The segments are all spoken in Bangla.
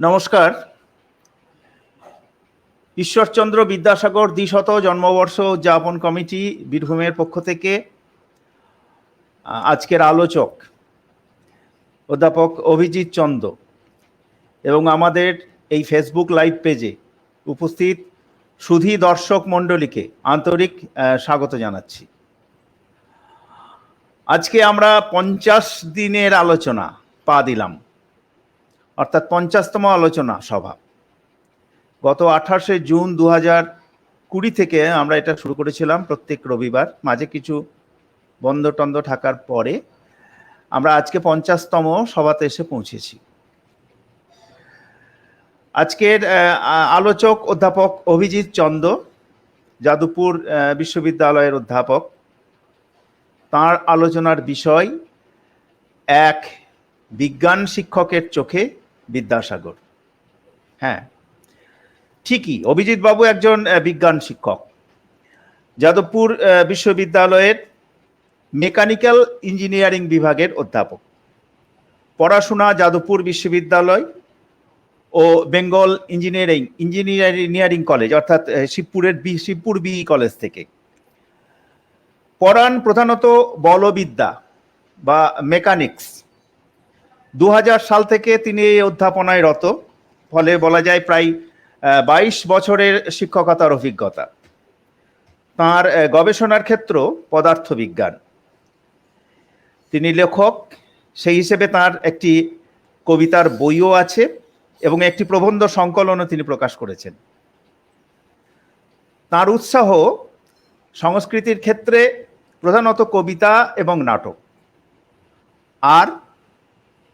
নমস্কার। ঈশ্বরচন্দ্র বিদ্যাসাগর দ্বিশত জন্মবর্ষ উদযাপন কমিটি বীরভূমের পক্ষ থেকে আজকের আলোচক অধ্যাপক অভিজিৎ চন্দ এবং আমাদের এই ফেসবুক লাইভ পেজে উপস্থিত সুধী দর্শক মণ্ডলীকে আন্তরিক স্বাগত জানাচ্ছি। আজকে আমরা 50 দিনের আলোচনা পা দিলাম, অর্থাৎ 50তম আলোচনা সভা। গত 28শে জুন 2020 থেকে আমরা এটা শুরু করেছিলাম প্রত্যেক রবিবার, মাঝে কিছু বন্ধ টন্ধ থাকার পরে আমরা আজকে 50তম সভাতে এসে পৌঁছেছি। আজকের আলোচক অধ্যাপক অভিজিৎ চন্দ, যাদবপুর বিশ্ববিদ্যালয়ের অধ্যাপক। তার আলোচনার বিষয় এক বিজ্ঞান শিক্ষকের চোখে বিদ্যাসাগর। হ্যাঁ, ঠিকই, অভিজিৎ বাবু একজন বিজ্ঞান শিক্ষক, যাদবপুর বিশ্ববিদ্যালয়ের মেকানিক্যাল ইঞ্জিনিয়ারিং বিভাগের অধ্যাপক। পড়াশোনা যাদবপুর বিশ্ববিদ্যালয় ও বেঙ্গল ইঞ্জিনিয়ারিং কলেজ, অর্থাৎ শিবপুর বিই কলেজ থেকে। পড়ান প্রধানত বলবিদ্যা বা মেকানিক্স। 2000 সাল থেকে তিনি এই অধ্যাপনায় রত, ফলে বলা যায় প্রায় 22 বছরের শিক্ষকতার অভিজ্ঞতা। তার গবেষণার ক্ষেত্র পদার্থবিজ্ঞান। তিনি লেখক, সেই হিসেবে তার একটি কবিতার বইও আছে এবং একটি প্রবন্ধ সংকলনও তিনি প্রকাশ করেছেন। তার উৎসাহ সংস্কৃতির ক্ষেত্রে প্রধানত কবিতা এবং নাটক আর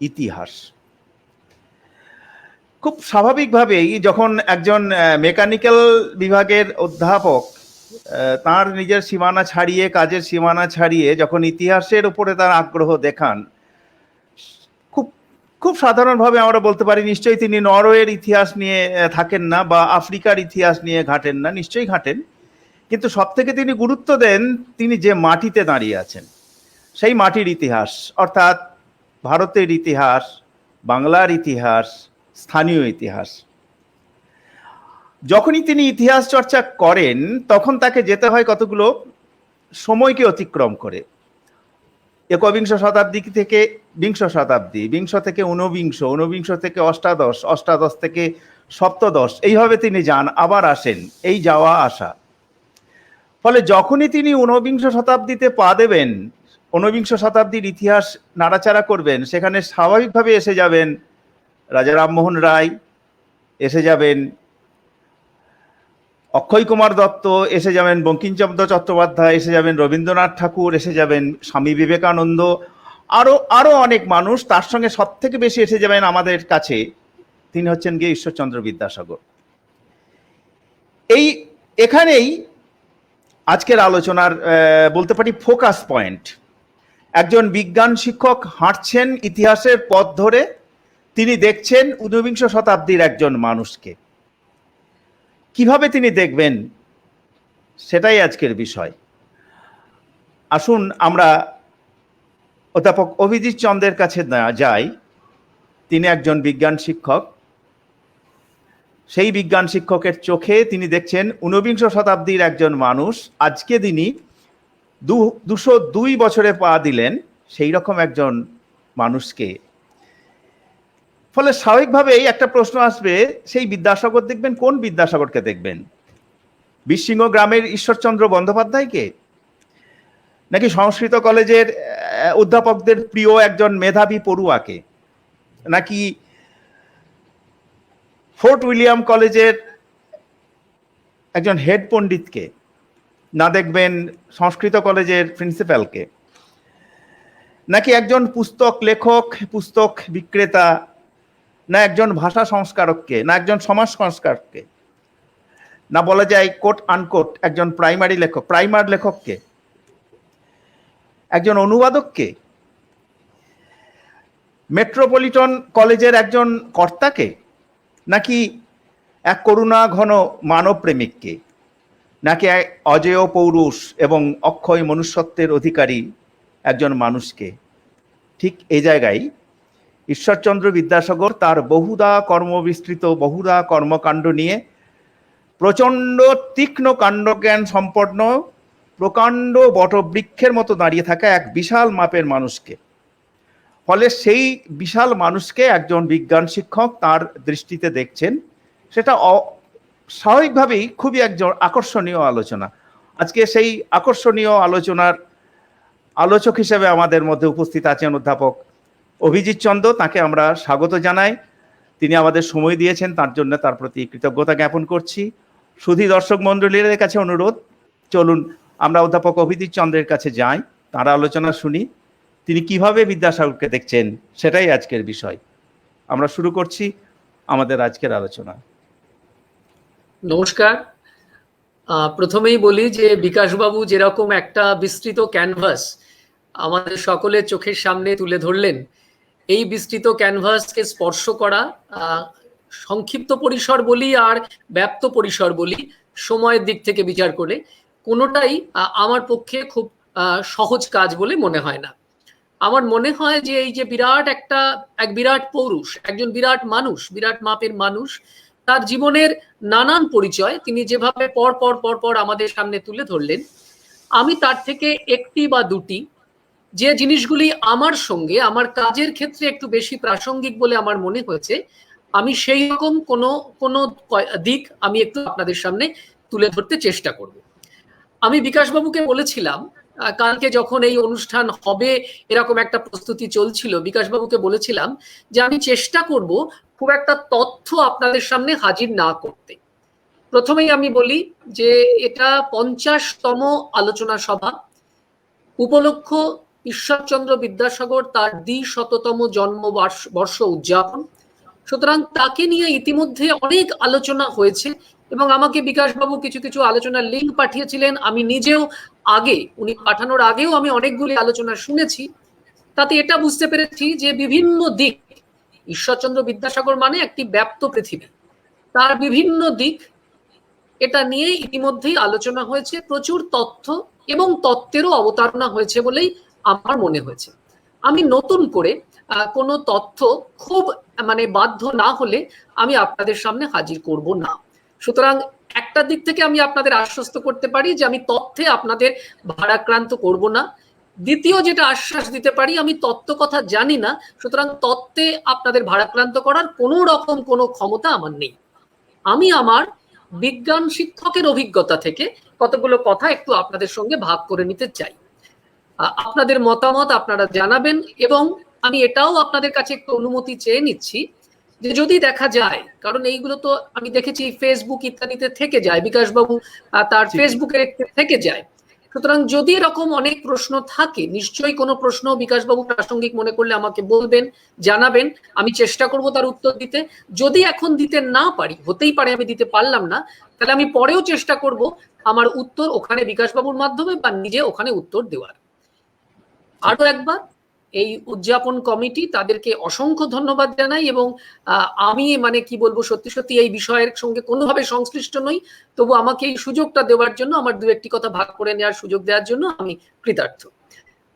ইতিহাস। খুব স্বাভাবিকভাবেই যখন একজন মেকানিক্যাল বিভাগের অধ্যাপক তার নিজের সীমানা ছাড়িয়ে, কাজের সীমানা ছাড়িয়ে যখন ইতিহাসের উপরে তার আগ্রহ দেখান, খুব সাধারণভাবে আমরা বলতে পারি নিশ্চয়ই তিনি নরওয়ের ইতিহাস নিয়ে থাকেন না বা আফ্রিকার ইতিহাস নিয়ে ঘাটেন না, নিশ্চয়ই ঘাটেন, কিন্তু সব থেকে তিনি গুরুত্ব দেন তিনি যে মাটিতে দাঁড়িয়ে আছেন সেই মাটির ইতিহাস, অর্থাৎ ভারতের ইতিহাস, বাংলার ইতিহাস, স্থানীয় ইতিহাস। যখনই তিনি ইতিহাস চর্চা করেন তখন তাকে যেতে হয় কতগুলো সময়কে অতিক্রম করে। একবিংশ শতাব্দী থেকে বিংশ শতাব্দী, বিংশ থেকে ঊনবিংশ, ঊনবিংশ থেকে অষ্টাদশ, অষ্টাদশ থেকে সপ্তদশ, এইভাবে তিনি যান, আবার আসেন, এই যাওয়া আসা। ফলে যখনই তিনি ঊনবিংশ শতাব্দীতে পা দেবেন, ঊনবিংশ শতাব্দীর ইতিহাস নাড়াচাড়া করবেন, সেখানে স্বাভাবিকভাবে এসে যাবেন রাজা রামমোহন রায়, এসে যাবেন অক্ষয় কুমার দত্ত, এসে যাবেন বঙ্কিমচন্দ্র চট্টোপাধ্যায়, এসে যাবেন রবীন্দ্রনাথ ঠাকুর, এসে যাবেন স্বামী বিবেকানন্দ, আরো অনেক মানুষ। তার সঙ্গে সব থেকে বেশি এসে যাবেন আমাদের কাছে, তিনি হচ্ছেন গিয়ে ঈশ্বরচন্দ্র বিদ্যাসাগর। এখানেই আজকের আলোচনার বলতে পারি ফোকাস পয়েন্ট। একজন বিজ্ঞান শিক্ষক হাঁটছেন ইতিহাসের পথ ধরে, তিনি দেখছেন ঊনবিংশ শতাব্দীর একজন মানুষকে। কিভাবে তিনি দেখবেন সেটাই আজকের বিষয়। আসুন আমরা অধ্যাপক অভিজিৎ চন্দের কাছে যাই। তিনি একজন বিজ্ঞান শিক্ষক। সেই বিজ্ঞান শিক্ষকের চোখে তিনি দেখছেন ঊনবিংশ শতাব্দীর একজন মানুষ, আজকে তিনি 202 বছরে পা দিলেন সেই রকম একজন মানুষকে। ফলে স্বাভাবিকভাবেই একটা প্রশ্ন আসবে, সেই বিদ্যাসাগর দেখবেন, কোন বিদ্যাসাগরকে দেখবেন? বীরসিংহ গ্রামের ঈশ্বরচন্দ্র বন্দ্যোপাধ্যায়কে, নাকি সংস্কৃত কলেজের অধ্যাপকদের প্রিয় একজন মেধাবী পড়ুয়াকে, নাকি ফোর্ট উইলিয়াম কলেজের একজন হেড পণ্ডিতকে, না দেখবেন সংস্কৃত কলেজের প্রিন্সিপালকে, নাকি একজন পুস্তক লেখক, পুস্তক বিক্রেতা, না একজন ভাষা সংস্কারককে, না একজন সমাজ সংস্কারককে, না বলা যায় কোট আনকোট একজন প্রাইমার লেখককে, একজন অনুবাদককে, মেট্রোপলিটন কলেজের একজন কর্তাকে, নাকি এক করুণা ঘন মানব প্রেমিককে, নাকি এক অজেয় পৌরুষ এবং অক্ষয় মনুষ্যত্বের অধিকারী একজন মানুষকে? ঠিক এই জায়গায় ঈশ্বরচন্দ্র বিদ্যাসাগর তার বহুধা কর্মবিস্তৃত বহুধা কর্মকাণ্ড নিয়ে প্রচণ্ড তীক্ষ্ণ কাণ্ডজ্ঞান সম্পন্ন প্রকাণ্ড বটবৃক্ষের মতো দাঁড়িয়ে থাকা এক বিশাল মাপের মানুষকে, ফলে সেই বিশাল মানুষকে একজন বিজ্ঞান শিক্ষক তার দৃষ্টিতে দেখছেন, সেটা স্বাভাবিকভাবেই খুবই একজন আকর্ষণীয় আলোচনা। আজকে সেই আকর্ষণীয় আলোচনার আলোচক হিসেবে আমাদের মধ্যে উপস্থিত আছেন অধ্যাপক অভিজিৎ চন্দ্র। তাকে আমরা স্বাগত জানাই। তিনি আমাদের সময় দিয়েছেন, তার জন্য তার প্রতি কৃতজ্ঞতা জ্ঞাপন করছি। সুধী দর্শক মণ্ডলীর কাছে অনুরোধ, চলুন আমরা অধ্যাপক অভিজিৎ চন্দ্রের কাছে যাই, তার আলোচনা শুনি। তিনি কিভাবে বিদ্যাসাগরকে দেখছেন সেটাই আজকের বিষয়। আমরা শুরু করছি আমাদের আজকের আলোচনা। নমস্কার। প্রথমেই বলি যে বিকাশবাবু যেরকম একটা বিস্তৃত ক্যানভাস আমাদের সকলের চোখের সামনে তুলে ধরলেন, এই বিস্তৃত ক্যানভাসকে স্পর্শ করা, সংক্ষিপ্ত পরিসর বলি আর ব্যাপ্ত পরিসর বলি, সময়ের দিক থেকে বিচার করে কোনোটাই আমার পক্ষে খুব সহজ কাজ বলে মনে হয় না। আমার মনে হয় যে এই যে এক বিরাট পৌরুষ, একজন বিরাট মানুষ, বিরাট মাপের মানুষ, তার জীবনের নানান পরিচয় তিনি যেভাবে পর পর আমাদের সামনে তুলে ধরলেন, আমি তার থেকে একটি বা দুটি যে জিনিসগুলি আমার সঙ্গে আমার কাজের ক্ষেত্রে একটু বেশি প্রাসঙ্গিক বলে আমার মনে হয়েছে, আমি সেই রকম কোনো দিক আমি একটু আপনাদের সামনে তুলে ধরতে চেষ্টা করব। আমি বিকাশবাবুকে বলেছিলাম, কালকে যখন এই অনুষ্ঠান হবে এরকম একটা প্রস্তুতি চলছিল, বিকাশবাবুকে বলেছিলাম যে আমি চেষ্টা করব খুব একটা তথ্য আপনাদের সামনে হাজির না করতে। প্রথমেই আমি বলি যে এটা 50তম আলোচনা সভা, উপলক্ষ ঈশ্বরচন্দ্র বিদ্যাসাগর তার 200তম জন্মবর্ষ উদযাপন। সুতরাং তাকে নিয়ে ইতিমধ্যে অনেক আলোচনা হয়েছে এবং আমাকে বিকাশবাবু কিছু কিছু আলোচনার লিঙ্ক পাঠিয়েছিলেন। আমি নিজেও উনি পাঠানোর আগেও আমি অনেকগুলি আলোচনা শুনেছি। তাতে এটা বুঝতে পেরেছি যে বিভিন্ন দিক, ঈশ্বরচন্দ্র বিদ্যাসাগর মানে একটি ব্যাপ্ত পৃথিবী, তার বিভিন্ন দিক এটা নিয়ে ইতিমধ্যেই আলোচনা হয়েছে, প্রচুর তথ্য এবং তত্ত্বেরও অবতারণা হয়েছে বলেই আমার মনে হয়েছে। আমি নতুন করে কোনো তথ্য খুব বাধ্য না হলে আমি আপনাদের সামনে হাজির করব না। সুতরাং একটা দিক থেকে আমি আপনাদের আশ্বস্ত করতে পারি যে আমি তথ্যে আপনাদের ভারাক্রান্ত করব না। দ্বিতীয় যেটা আশ্বাস দিতে পারি, আমি তত্ত্ব কথা জানি না, সুতরাং তত্ত্বে আপনাদের ভারাক্রান্ত করার কোনো রকম কোনো ক্ষমতা আমার নেই। আমি আমার বিজ্ঞান শিক্ষকের অভিজ্ঞতা থেকে কতগুলো কথা একটু আপনাদের সঙ্গে ভাগ করে নিতে চাই। আপনাদের মতামত আপনারা জানাবেন এবং আমি এটাও আপনাদের কাছে একটু অনুমতি চেয়ে নিচ্ছি যে যদি দেখা যায়, কারণ এইগুলো তো আমি দেখেছি ফেসবুক ইত্যাদিতে থেকে যায়, বিকাশবাবু তার ফেসবুকে থেকে যায়, সুতরাং যদি এরকম অনেক প্রশ্ন থাকে, নিশ্চয়ই কোনো প্রশ্ন বিকাশবাবু প্রাসঙ্গিক মনে করলে আমাকে বলবেন, জানাবেন, আমি চেষ্টা করব তার উত্তর দিতে। যদি এখন দিতে না পারি, হতেই পারে আমি দিতে পারলাম না, তাহলে আমি পরেও চেষ্টা করব আমার উত্তর ওখানে বিকাশবাবুর মাধ্যমে বা নিজে ওখানে উত্তর দেওয়ার। আরো একবার এই উদযাপন কমিটি, তাদেরকে অসংখ্য ধন্যবাদ জানাই এবং আমি কি বলবো, সত্যি সত্যি এই বিষয়ের সঙ্গে কোনোভাবে সংশ্লিষ্ট নই, তবু আমাকে এই সুযোগটা দেওয়ার জন্য, আমার দু একটি কথা ভাগ করে নেওয়ার সুযোগ দেওয়ার জন্য আমি কৃতার্থ।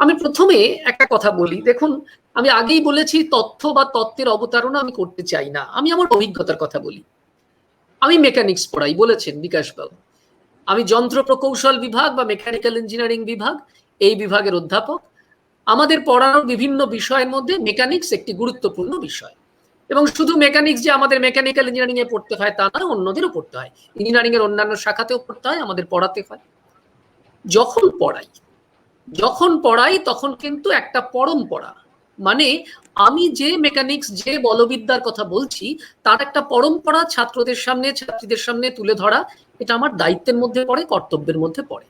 আমি প্রথমে একটা কথা বলি, দেখুন আমি আগেই বলেছি তথ্য বা তত্ত্বের অবতারণা আমি করতে চাই না, আমি আমার অভিজ্ঞতার কথা বলি। আমি মেকানিক্স পড়াই, বলেছেন বিকাশবাবু, আমি যন্ত্র প্রকৌশল বিভাগ বা মেকানিক্যাল ইঞ্জিনিয়ারিং বিভাগ, এই বিভাগের অধ্যাপক। আমাদের পড়ানোর বিভিন্ন বিষয়ের মধ্যে মেকানিক্স একটি গুরুত্বপূর্ণ বিষয়, এবং শুধু মেকানিক্স যে আমাদের মেকানিক্যাল ইঞ্জিনিয়ারিং এ পড়তে হয় তা নয়, অন্যদেরও পড়তে হয়, ইঞ্জিনিয়ারিং এর অন্যান্য শাখাতেও পড়তে হয়, আমাদের পড়াতে হয়। যখন পড়াই তখন কিন্তু একটা পরম্পরা, আমি যে মেকানিক্স, যে বলবিদ্যার কথা বলছি তার একটা পরম্পরা ছাত্রদের সামনে, ছাত্রীদের সামনে তুলে ধরা, এটা আমার দায়িত্বের মধ্যে পড়ে, কর্তব্যের মধ্যে পড়ে।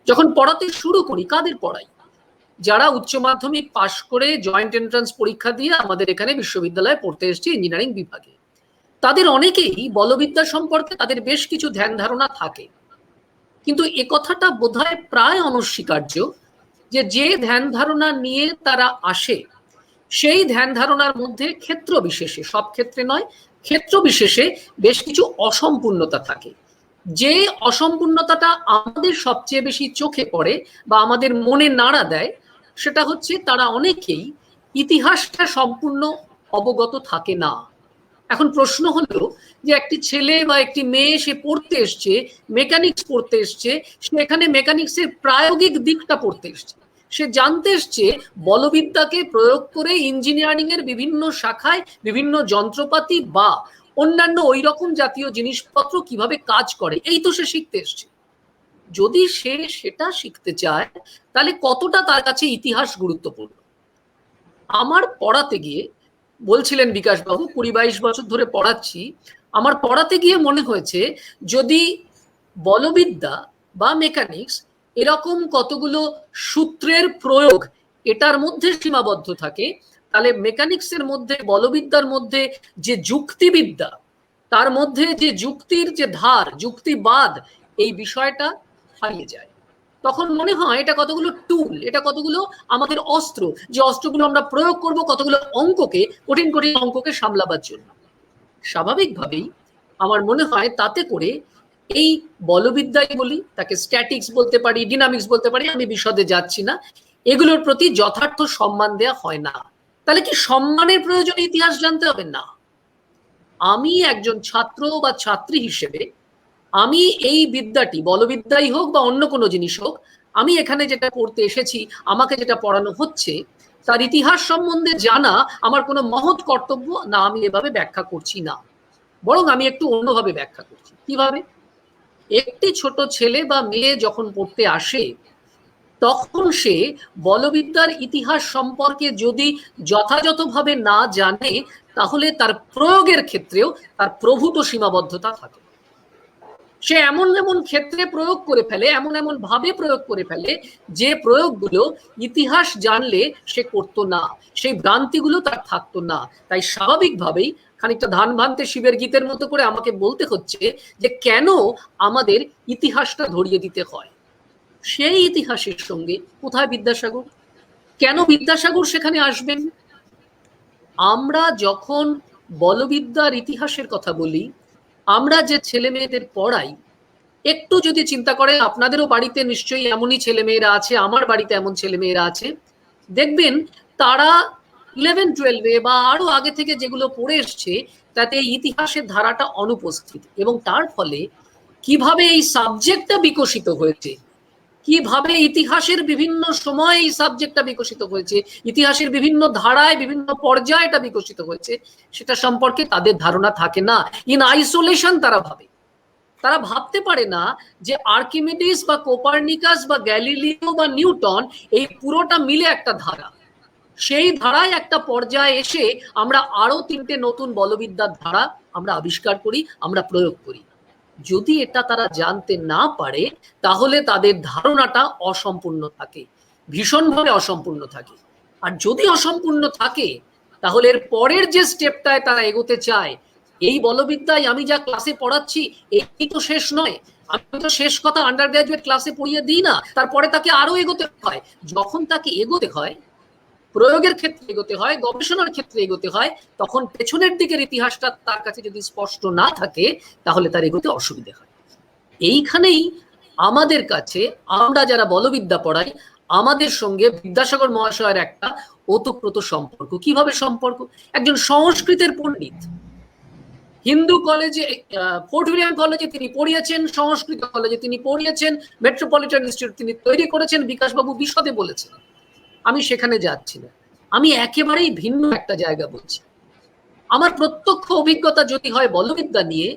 যখন পড়াতে শুরু করি, কাদের পড়াই? যারা উচ্চ মাধ্যমিক পাশ করে জয়েন্ট এন্ট্রান্স পরীক্ষা দিয়ে আমাদের এখানে বিশ্ববিদ্যালয়ে পড়তে এসেছে ইঞ্জিনিয়ারিং বিভাগে, তাদের অনেকেই বলবিদ্যা সম্পর্কে তাদের বেশ কিছু ধ্যান ধারণা থাকে, কিন্তু এ কথাটা বোধহয় প্রায় অনস্বীকার্য যে ধ্যান ধারণা নিয়ে তারা আসে, সেই ধ্যান ধারণার মধ্যে ক্ষেত্র বিশেষে, সব ক্ষেত্রে নয়, ক্ষেত্র বিশেষে বেশ কিছু অসম্পূর্ণতা থাকে। যে অসম্পূর্ণতাটা আমাদের সবচেয়ে বেশি চোখে পড়ে বা আমাদের মনে নাড়া দেয়, সেটা হচ্ছে তারা অনেকেই ইতিহাসটা সম্পূর্ণ অবগত থাকে না। এখন প্রশ্ন হলো যে একটি ছেলে বা একটি মেয়ে সে পড়তে এসছে, মেকানিক্স পড়তে এসছে, সে এখানে মেকানিক্সের প্রায়োগিক দিকটা পড়তে এসছে, সে জানতে এসছে বলবিদ্যাকে প্রয়োগ করে ইঞ্জিনিয়ারিং এর বিভিন্ন শাখায় বিভিন্ন যন্ত্রপাতি বা অন্যান্য ওই রকম জাতীয় জিনিসপত্র কিভাবে কাজ করে, এই তো সে শিখতে এসছে। যদি সে সেটা শিখতে চায় তাহলে কতটা তার কাছে ইতিহাস গুরুত্বপূর্ণ। আমার পড়াতে গিয়ে, বলছিলেন বিকাশবাবু 20-22 বছর ধরে পড়াচ্ছি, আমার পড়াতে গিয়ে মনে হয়েছে যদি বলবিদ্যা বা মেকানিক্স এরকম কতগুলো সূত্রের প্রয়োগ এটার মধ্যে সীমাবদ্ধ থাকে, তাহলে মেকানিক্সের মধ্যে, বলবিদ্যার মধ্যে যে যুক্তিবিদ্যা, তার মধ্যে যে যুক্তির যে ধার, যুক্তিবাদ, এই বিষয়টা হারিয়ে যায়। তখন মনে হয় এটা কতগুলো টুল, এটা কতগুলো আমাদের অস্ত্র, যে অস্ত্রগুলো আমরা প্রয়োগ করব কতগুলো অঙ্ককে, কঠিন কঠিন অঙ্ককে সামলাবার জন্য। স্বাভাবিকভাবেই আমার মনে হয় তাতে করে এই বলবিদ্যাই বলি, তাকে স্ট্যাটিক্স বলতে পারি, ডিনামিক্স বলতে পারি, আমি বিশদে যাচ্ছি না, এগুলোর প্রতি যথার্থ সম্মান দেওয়া হয় না। তাহলে কি সম্মানের প্রয়োজনে ইতিহাস জানতে হবে? না। আমি একজন ছাত্র বা ছাত্রী হিসেবে আমি এই বিদ্যাটি, বলবিদ্যাই হোক বা অন্য কোনো জিনিস হোক, আমি এখানে যেটা পড়তে এসেছি, আমাকে যেটা পড়ানো হচ্ছে, তার ইতিহাস সম্বন্ধে জানা আমার কোনো মহৎ কর্তব্য না। আমি এভাবে ব্যাখ্যা করছি না, বরং আমি একটু অন্যভাবে ব্যাখ্যা করছি। কিভাবে? একটি ছোট ছেলে বা মেয়ে যখন পড়তে আসে, তখন সে বলবিদ্যার ইতিহাস সম্পর্কে যদি যথাযথভাবে না জানে, তাহলে তার প্রয়োগের ক্ষেত্রেও তার প্রভূত সীমাবদ্ধতা থাকে। সে এমন এমন ক্ষেত্রে প্রয়োগ করে ফেলে, এমন এমন ভাবে প্রয়োগ করে ফেলে, যে প্রয়োগগুলো ইতিহাস জানলে সে করতো না, সেই ভ্রান্তিগুলো তার থাকতো না। তাই স্বাভাবিকভাবেই খানিকটা ধান ভান্তে শিবের গীতের মতো করে আমাকে বলতে হচ্ছে যে কেন আমাদের ইতিহাসটা ধরিয়ে দিতে হয়। সেই ইতিহাসের সঙ্গে কোথায় বিদ্যাসাগর? কেন বিদ্যাসাগর সেখানে আসবেন? আমরা যখন বলবিদ্যার ইতিহাসের কথা বলি, আমরা যে ছেলে মেয়েদের পড়াই, একটু যদি চিন্তা করেন, আপনাদেরও বাড়িতে নিশ্চয়ই এমনই ছেলে মেয়েরা আছে, আমার বাড়িতে এমন ছেলে মেয়েরা আছে, দেখবেন তারা 11-12 বা আরো আগে থেকে যেগুলো পড়ে এসছে, তাতে ইতিহাসের ধারাটা অনুপস্থিত। এবং তার ফলে কিভাবে এই সাবজেক্টটা বিকশিত হয়েছে, কিভাবে ইতিহাসের বিভিন্ন সময় এই সাবজেক্টটা বিকশিত হয়েছে, ইতিহাসের বিভিন্ন ধারায় বিভিন্ন পর্যায়ে এটা বিকশিত হয়েছে, সেটা সম্পর্কে তাদের ধারণা থাকে না। ইন আইসোলেশন তারা ভাবতে পারে না যে আর্কিমিডিস বা কোপার্নিকাস বা গ্যালিলিও বা নিউটন, এই পুরোটা মিলে একটা ধারা। সেই ধারায় একটা পর্যায়ে এসে আমরা আরো 3টে নতুন বলবিদ্যার ধারা আমরা আবিষ্কার করি, আমরা প্রয়োগ করি। যদি এটা তারা জানতে না পারে, তাহলে তাদের ধারণাটা অসম্পূর্ণ থাকে, ভীষণভাবে অসম্পূর্ণ থাকে। আর যদি অসম্পূর্ণ থাকে, তাহলে এর পরের যে স্টেপটায় তারা এগোতে চায়, এই বলবিদ্যায় আমি যা ক্লাসে পড়াচ্ছি এই তো শেষ নয়, আমি তো শেষ কথা আন্ডার গ্রাজুয়েট ক্লাসে পড়িয়ে দিই না, তারপরে তাকে আরো এগোতে হয়। যখন তাকে এগোতে হয়, প্রয়োগের ক্ষেত্রে এগোতে হয়, গবেষণার ক্ষেত্রে এগোতে হয়, তখন পেছনের দিকের ইতিহাসটা তার কাছে যদি স্পষ্ট না থাকে, তাহলে তার এগোতে অসুবিধা হয়। এইখানেই আমাদের কাছে, আমরা যারা বলবিদ্যা পড়াই, আমাদের সঙ্গে বিদ্যাসাগর মহাশয়ের একটা ওতপ্রোত সম্পর্ক। কিভাবে সম্পর্ক? একজন সংস্কৃতের পণ্ডিত, হিন্দু কলেজে, ফোর্ট উইলিয়াম কলেজে তিনি পড়িয়েছেন, সংস্কৃত কলেজে তিনি পড়িয়েছেন, মেট্রোপলিটন ইনস্টিটিউট তিনি তৈরি করেছেন, বিকাশবাবু বিশদে বলেছেন। আমি সেখানে যাচ্ছি না, আমি একেবারেই ভিন্ন একটা জায়গা বলছি। আমার প্রত্যক্ষ অভিজ্ঞতা যদি হয় বলবিদ্যা নিয়ে,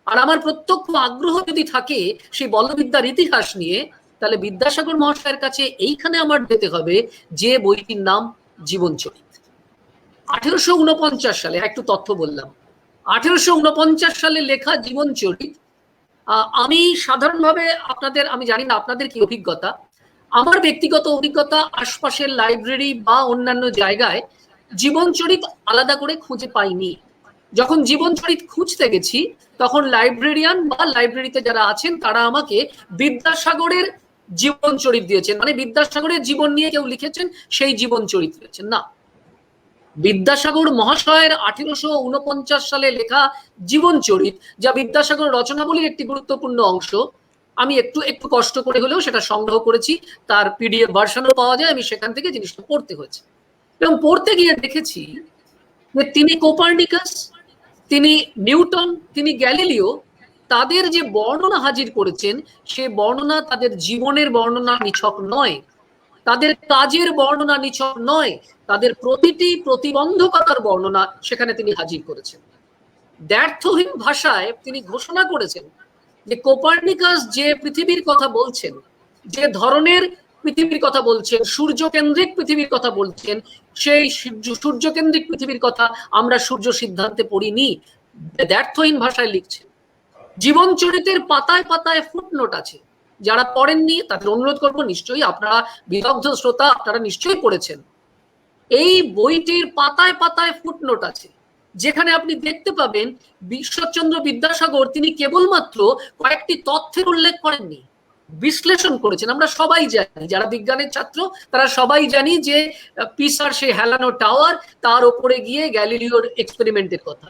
আর আমার প্রত্যক্ষ আগ্রহ যদি থাকে সেই বলবিদ্যার ইতিহাস নিয়ে, তাহলে বিদ্যাসাগর মহাশয়ের কাছে এইখানে আমার যেতে হবে, যে বইটির নাম জীবনচরিত। 1849 সালে, একটু তথ্য বললাম, 1849 সালে লেখা জীবনচরিত। আমি সাধারণভাবে আমি জানি না আপনাদের কি অভিজ্ঞতা, আমার ব্যক্তিগত অভিজ্ঞতা, আশপাশের লাইব্রেরি বা অন্যান্য জায়গায় জীবনচরিত আলাদা করে খুঁজে পাইনি। যখন জীবনচরিত খুঁজতে গেছি, তখন লাইব্রেরিয়ান বা লাইব্রেরিতে যারা আছেন তারা আমাকে বিদ্যাসাগরের জীবনচরিত দিয়েছেন, মানে বিদ্যাসাগরের জীবন নিয়ে কেউ লিখেছেন সেই জীবনচরিত দিয়েছেন না। বিদ্যাসাগর মহাশয়ের 1849 সালে লেখা জীবনচরিত, যা বিদ্যাসাগর রচনাবলীর একটি গুরুত্বপূর্ণ অংশ, আমি একটু কষ্ট করে হলেও সেটা সংগ্রহ করেছি, তার পিডিএফ ভার্সনও পাওয়া যায়, আমি সেখান থেকে জিনিসটা পড়তে হয়েছে। এবং পড়তে গিয়ে দেখেছি যে তিনি কোপার্নিকাস, তিনি নিউটন, তিনি গ্যালিলিও, তাদের যে বর্ণনা হাজির করেছেন সে বর্ণনা তাদের জীবনের বর্ণনা নিছক নয়, তাদের কাজের বর্ণনা নিছক নয়, তাদের প্রতিটি প্রতিবন্ধকতার বর্ণনা সেখানে তিনি হাজির করেছেন। দ্ব্যর্থহীন ভাষায় তিনি ঘোষণা করেছেন যে কোপার্নিকাস যে পৃথিবীর কথা বলছেন, যে ধরনের পৃথিবীর কথা বলছেন, সূর্যকেন্দ্রিক পৃথিবীর কথা বলছেন, সেই সূর্যকেন্দ্রিক পৃথিবীর কথা আমরা সূর্য সিদ্ধান্তে পড়িনি, দ্ব্যর্থহীন ভাষায় লিখছেন। জীবন চরিতের পাতায় পাতায় ফুটনোট আছে, যারা পড়েননি তাদের অনুরোধ করব, নিশ্চয়ই আপনারা বিদগ্ধ শ্রোতা, আপনারা নিশ্চয়ই পড়েছেন। এই বইটির পাতায় পাতায় ফুটনোট আছে, যেখানে আপনি দেখতে পাবেন ঈশ্বরচন্দ্র বিদ্যাসাগর তিনি কেবলমাত্র কয়েকটি তথ্যের উল্লেখ করেননি, বিশ্লেষণ করেছেন। আমরা সবাই জানি, যারা বিজ্ঞানের ছাত্র তারা সবাই জানি যে পিসার সেই হেলানো টাওয়ার, তার উপরে গিয়ে গ্যালিলিওর এক্সপেরিমেন্টের কথা।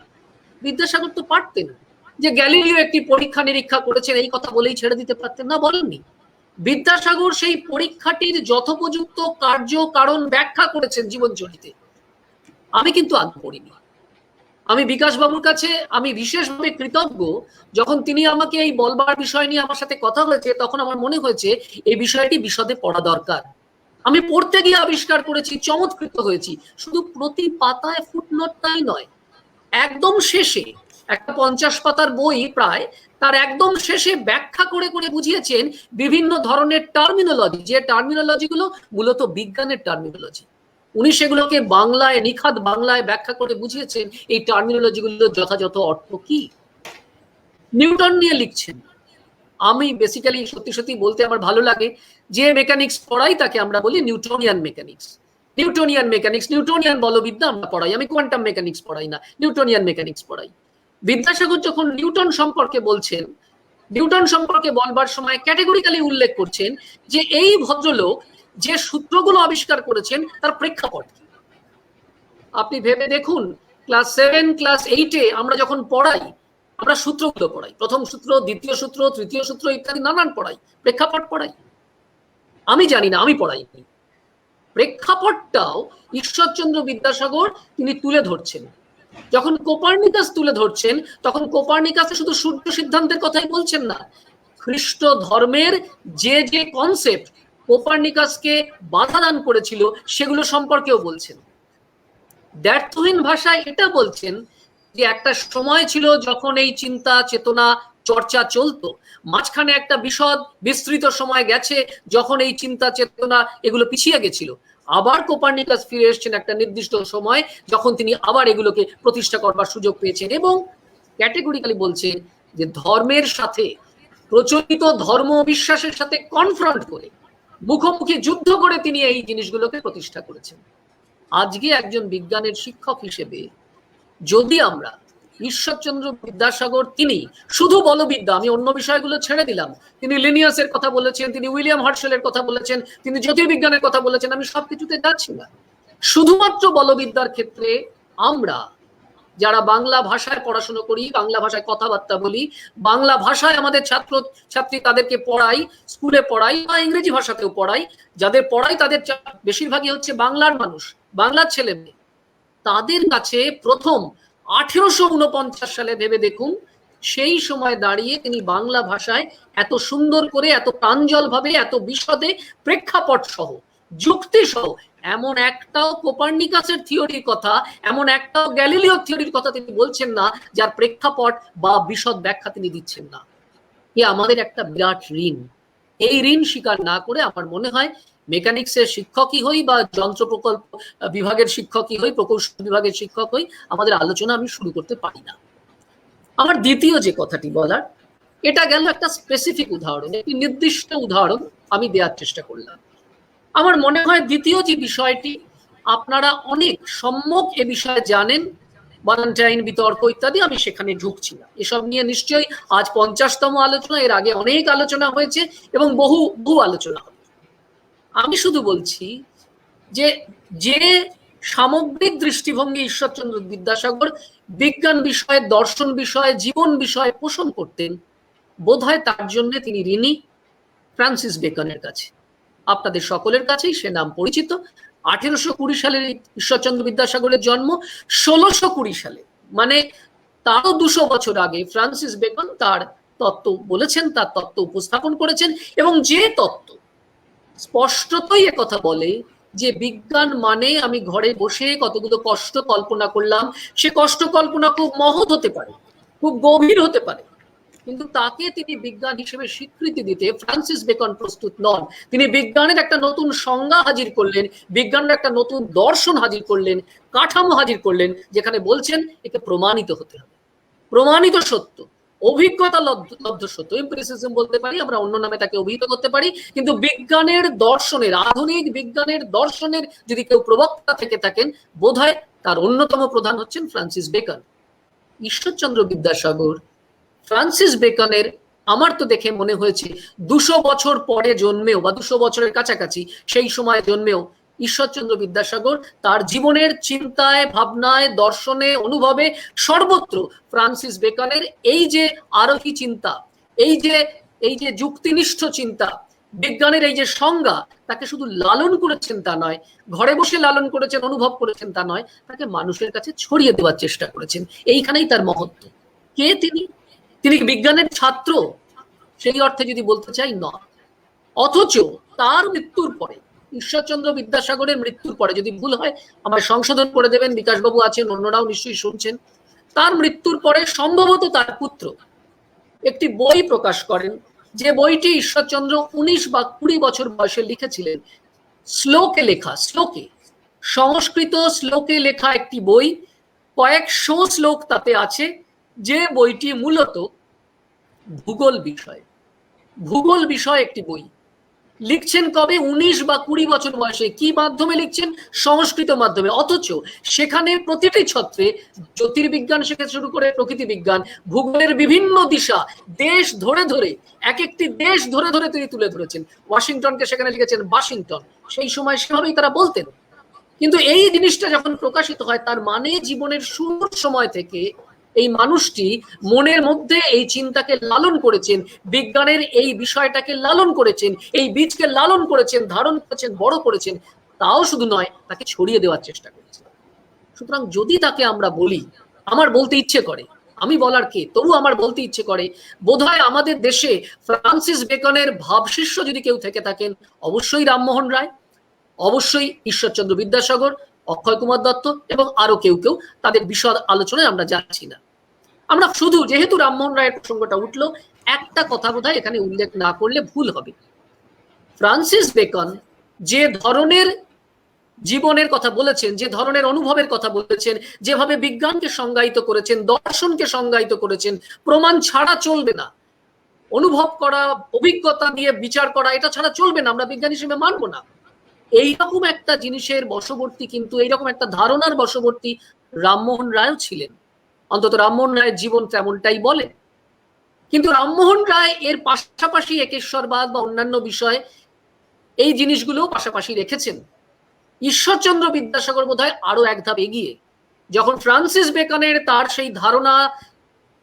বিদ্যাসাগর তো পারতেন যে গ্যালিলিও একটি পরীক্ষা নিরীক্ষা করেছেন এই কথা বলেই ছেড়ে দিতে পারতেন না, বলেননি। বিদ্যাসাগর সেই পরীক্ষাটির যথোপযুক্ত কার্য কারণ ব্যাখ্যা করেছেন জীবনচরিতে। আমি কিন্তু আগে পড়িনি। আমি বিকাশ বাবুর কাছে আমি বিশেষভাবে কৃতজ্ঞ, যখন তিনি আমাকে এই বলবার বিষয় নিয়ে আমার সাথে কথা হয়েছে তখন আমার মনে হয়েছে এই বিষয়টি বিশদে পড়া দরকার। আমি পড়তে গিয়ে আবিষ্কার করেছি, চমৎকৃত হয়েছি। শুধু প্রতি পাতায় ফুটনোটটাই নয়, একদম শেষে একটা 50 পাতার বই প্রায়, তার একদম শেষে ব্যাখ্যা করে করে বুঝিয়েছেন বিভিন্ন ধরনের টার্মিনোলজি, যে টার্মিনোলজি গুলো মূলত বিজ্ঞানের টার্মিনোলজি। উনি সেগুলোকে বাংলায়, নিখাদ বাংলায় ব্যাখ্যা করে বুঝিয়েছেন এই টার্মিনোলজি গুলোর যথাযথ অর্থ কি। নিউটন নিয়ে লিখছেন। আমি বেসিক্যালি সত্যি সত্যি বলতে আমার ভালো লাগে, যে মেকানিক্স পড়াই তাকে আমরা বলি Newtonian mechanics. Newtonian mechanics, Newtonian বলবিদ্যা আমরা পড়াই। আমি কোয়ান্টাম মেকানিক্স পড়াই না, নিউটনিয়ান মেকানিক্স পড়াই। বিদ্যাসাগর যখন নিউটন সম্পর্কে বলছেন, নিউটন সম্পর্কে বলবার সময় ক্যাটেগরিক্যালি উল্লেখ করছেন যে এই ভদ্রলোক যে সূত্রগুলো আবিষ্কার করেছেন তার প্রেক্ষাপট কি। আপনি ভেবে দেখুন, ক্লাস 7 ক্লাস 8-এ আমরা যখন পড়াই, আমরা সূত্রগুলো পড়াই, প্রথম সূত্র, দ্বিতীয় সূত্র, তৃতীয় সূত্র ইত্যাদি নানান পড়াই, প্রেক্ষাপট পড়াই। আমি জানি না, আমি পড়াইনি। প্রেক্ষাপটটাও ঈশ্বরচন্দ্র বিদ্যাসাগর তিনি তুলে ধরছেন। যখন কোপার্নিকাস তুলে ধরছেন তখন কোপার্নিকাস শুধু সূর্য সিদ্ধান্তের কথাই বলছেন না, খ্রিস্ট ধর্মের যে যে কনসেপ্ট কোপার্নিকাসকে বাধা দান করেছিল সেগুলো সম্পর্কেও বলছেন। দ্ব্যর্থহীন ভাষায় এটা বলছেন যে একটা সময় ছিল যখন এই চিন্তা চেতনা চর্চা চলতো, মাঝখানে একটা বিশদ বিস্তৃত সময় গেছে যখন এই চিন্তা চেতনা এগুলো পিছিয়ে গেছিল, আবার কোপার্নিকাস ফিরে এসেছেন একটা নির্দিষ্ট সময় যখন তিনি আবার এগুলোকে প্রতিষ্ঠা করবার সুযোগ পেয়েছেন, এবং ক্যাটেগরিক্যালি বলছেন যে ধর্মের সাথে, প্রচলিত ধর্ম বিশ্বাসের সাথে কনফ্রন্ট করে, মুখোমুখি যুদ্ধ করে তিনি এই জিনিসগুলোকে প্রতিষ্ঠা করেছেন। আজকে একজন বিজ্ঞানের শিক্ষক হিসেবে যদি আমরা ঈশ্বরচন্দ্র বিদ্যাসাগর, তিনি শুধু বলবিদ্যা, আমি অন্য বিষয়গুলো ছেড়ে দিলাম, তিনি লিনিয়াসের কথা বলেছেন, তিনি উইলিয়াম হার্শেলের কথা বলেছেন, তিনি জ্যোতির্বিজ্ঞানের কথা বলেছেন, আমি সবকিছুতে যাচ্ছি না। শুধুমাত্র বলবিদ্যার ক্ষেত্রে আমরা যারা বাংলা ভাষায় পড়াশোনা করি, বাংলা ভাষায় কথাবার্তা বলি, বাংলা ভাষায় আমাদের ছাত্র ছাত্রী তাদেরকে পড়াই, স্কুলে পড়াই বা ইংরেজি ভাষাতেও পড়াই, যাদের পড়াই তাদের বেশিরভাগই হচ্ছে বাংলার মানুষ, বাংলার ছেলে মেয়ে, তাদের কাছে প্রথম 1849 সালে ভেবে দেখুন, সেই সময় দাঁড়িয়ে তিনি বাংলা ভাষায় এত সুন্দর করে, এত প্রাঞ্জল ভাবে, এত বিশদে, প্রেক্ষাপট সহ, যুক্তি সহ, এমন একটাও কোপার্নিকাসের থিওরির কথা, এমন একটাও গ্যালিলিও থিওরির কথা তিনি বলছেন না যার প্রেক্ষাপট বা বিশদ ব্যাখ্যা তিনি দিচ্ছেন না। এ আমাদের একটা বিরাট ঋণ। এই ঋণ স্বীকার না করে আমার মনে হয় মেকানিক্সের শিক্ষকই হই বা যন্ত্র প্রকল্প বিভাগের শিক্ষকই হই, প্রকৌশল বিভাগের শিক্ষক হই, আমাদের আলোচনা আমি শুরু করতে পারি না। আমার দ্বিতীয় যে কথাটি বলার, এটা গেল একটা স্পেসিফিক উদাহরণ, একটি নির্দিষ্ট উদাহরণ আমি দেওয়ার চেষ্টা করলাম। আমার মনে হয় দ্বিতীয় যে বিষয়টি, আপনারা অনেক সম্যক এ বিষয়ে জানেন, বানানটাইন বিতর্ক ইত্যাদি, আমি সেখানে ঢুকছি না। এসব নিয়ে নিশ্চয়ই আজ 50তম আলোচনা, এর আগে অনেক আলোচনা হয়েছে এবং বহু বহু আলোচনা হবে। আমি শুধু বলছি যে যে সামগ্রিক দৃষ্টিভঙ্গি ঈশ্বরচন্দ্র বিদ্যাসাগর বিজ্ঞান বিষয়ে, দর্শন বিষয়ে, জীবন বিষয়ে পোষণ করতেন, বোধহয় তার জন্য তিনি ঋণী ফ্রান্সিস বেকনের কাছে। আপনাদের সকলের কাছেই সে নাম পরিচিত। 1820 সালে ঈশ্বরচন্দ্র বিদ্যাসাগরের জন্ম, 1620 সালে, মানে তারও 200 বছর আগে ফ্রান্সিস বেকন তার তত্ত্ব বলেছেন, তার তত্ত্ব উপস্থাপন করেছেন। এবং যে তত্ত্ব স্পষ্টতই কথা বলে যে বিজ্ঞান মানে আমি ঘরে বসে কতগুলো কষ্ট কল্পনা করলাম, সে কষ্ট কল্পনা খুব মহৎ হতে পারে, খুব গভীর হতে পারে, কিন্তু তাকে তিনি বিজ্ঞান হিসেবে স্বীকৃতি দিতে ফ্রান্সিস বেকন প্রস্তুত নন। তিনি বিজ্ঞানের একটা নতুন সংজ্ঞা হাজির করলেন, বিজ্ঞানের একটা নতুন দর্শন হাজির করলেন, কাঠামো হাজির করলেন, যেখানে বলছেন একে প্রমাণিত হতে হবে, প্রমাণিত সত্য, অভিজ্ঞতা লব্ধ সত্য, এম্পিরিসিজম বলতে পারি আমরা, অন্য নামে তাকে অভিহিত করতে পারি। কিন্তু বিজ্ঞানের দর্শনের, আধুনিক বিজ্ঞানের দর্শনের যদি কেউ প্রবক্তা থেকে থাকেন, বোধহয় তার অন্যতম প্রধান হচ্ছেন Francis Bacon. Ishwarchandra Vidyasagar Francis বেকনের আমার তো দেখে মনে হয়েছে 200 বছর পরে জন্মেও, বা 200 বছরের কাছাকাছি সেই সময় জন্মেও, ঈশ্বরচন্দ্র বিদ্যাসাগর তার জীবনের চিন্তায়, ভাবনায়, দর্শনে, অনুভবে সর্বত্র ফ্রান্সিস বেকনের এই যে আরোহী চিন্তা, এই যে যুক্তিনিষ্ঠ চিন্তা, বিজ্ঞানের এই যে সংজ্ঞা, তাকে শুধু লালন করেছেন তা নয়, ঘরে বসে লালন করেছেন, অনুভব করেছেন তা নয়, তাকে মানুষের কাছে ছড়িয়ে দেওয়ার চেষ্টা করেছেন। এইখানেই তার মহত্ব। কে তিনি? তিনি বিজ্ঞানের ছাত্র সেই অর্থে যদি বলতে চাই নয়। অথচ তার মৃত্যুর পরে, ঈশ্বরচন্দ্র বিদ্যাসাগরের মৃত্যুর পরে, যদি ভুল হয় আমায় সংশোধন করে দেবেন, বিকাশবাবু আছেন, অন্যরাও নিশ্চয়ই শুনছেন, তার মৃত্যুর পরে সম্ভবত তার পুত্র একটি বই প্রকাশ করেন, যে বইটি ঈশ্বরচন্দ্র 19 বা 20 বছর বয়সে লিখেছিলেন। শ্লোকে লেখা, শ্লোকে, সংস্কৃত শ্লোকে লেখা একটি বই, কয়েকশো শ্লোক তাতে আছে, যে বইটি মূলত ভূগোল বিষয়, ভূগোল বিষয় একটি বই লিখছেন। কবে? 19 বা 20 বছর বয়সে। কি মাধ্যমে লিখছেন? সংস্কৃত মাধ্যমে। অথচ সেখানে প্রতিটি ছত্রে জ্যোতির্বিজ্ঞান থেকে শুরু করে প্রকৃতি বিজ্ঞান, ভূগোলের বিভিন্ন দিশা, দেশ ধরে ধরে, এক একটি দেশ ধরে ধরে তিনি তুলে ধরেছেন। ওয়াশিংটনকে সেখানে লিখেছেন ওয়াশিংটন, সেই সময় সেভাবেই তারা বলতেন। কিন্তু এই জিনিসটা যখন প্রকাশিত হয়, তার মানে জীবনের শুরুর সময় থেকে এই মানুষটি মনের মধ্যে এই চিন্তাকে লালন করেছেন, বিজ্ঞানের এই বিষয়টাকে লালন করেছেন, এই বীজকে লালন করেছেন, ধারণ করেছেন, বড় করেছেন। তাও শুধু নয়, তাকে ছড়িয়ে দেওয়ার চেষ্টা করেছেন। সুতরাং যদি তাকে আমরা বলি, আমার বলতে ইচ্ছে করে, আমি বলার কে, তবু আমার বলতে ইচ্ছে করে, বোধহয় আমাদের দেশে ফ্রান্সিস বেকনের ভাবশিষ্য যদি কেউ থেকে থাকেন, অবশ্যই রামমোহন রায়, অবশ্যই ঈশ্বরচন্দ্র বিদ্যাসাগর, অক্ষয় কুমার দত্ত এবং আরো কেউ কেউ। তাদের বিশদ আলোচনায় আমরা যাচ্ছি না। আমরা শুধু, যেহেতু রামমোহন রায়ের প্রসঙ্গটা উঠলো, একটা কথা বোধহয় এখানে উল্লেখ না করলে ভুল হবে। ফ্রান্সিস বেকন যে ধরনের জীবনের কথা বলেছেন, যে ধরনের অনুভবের কথা বলেছেন, যেভাবে বিজ্ঞানকে সংজ্ঞায়িত করেছেন, দর্শনকে সংজ্ঞায়িত করেছেন, প্রমাণ ছাড়া চলবে না, অনুভব করা, অভিজ্ঞতা দিয়ে বিচার করা, এটা ছাড়া চলবে না, আমরা বিজ্ঞান হিসেবে মানব না। এইরকম একটা জিনিসের বশবর্তী, কিন্তু এইরকম একটা ধারণার বশবর্তী রামমোহন রায়ও ছিলেন। অন্তত রামমোহন রায়ের জীবন তেমনটাই বলে। কিন্তু রামমোহন রায় এর পাশাপাশি একেশ্বরবাদ বা অন্যান্য বিষয়ে এই জিনিসগুলো পাশাপাশি রেখেছেন। ঈশ্বরচন্দ্র বিদ্যাসাগর বোধহয় আরো এক ধাপ এগিয়ে, যখন ফ্রান্সিস বেকনের তার সেই ধারণা,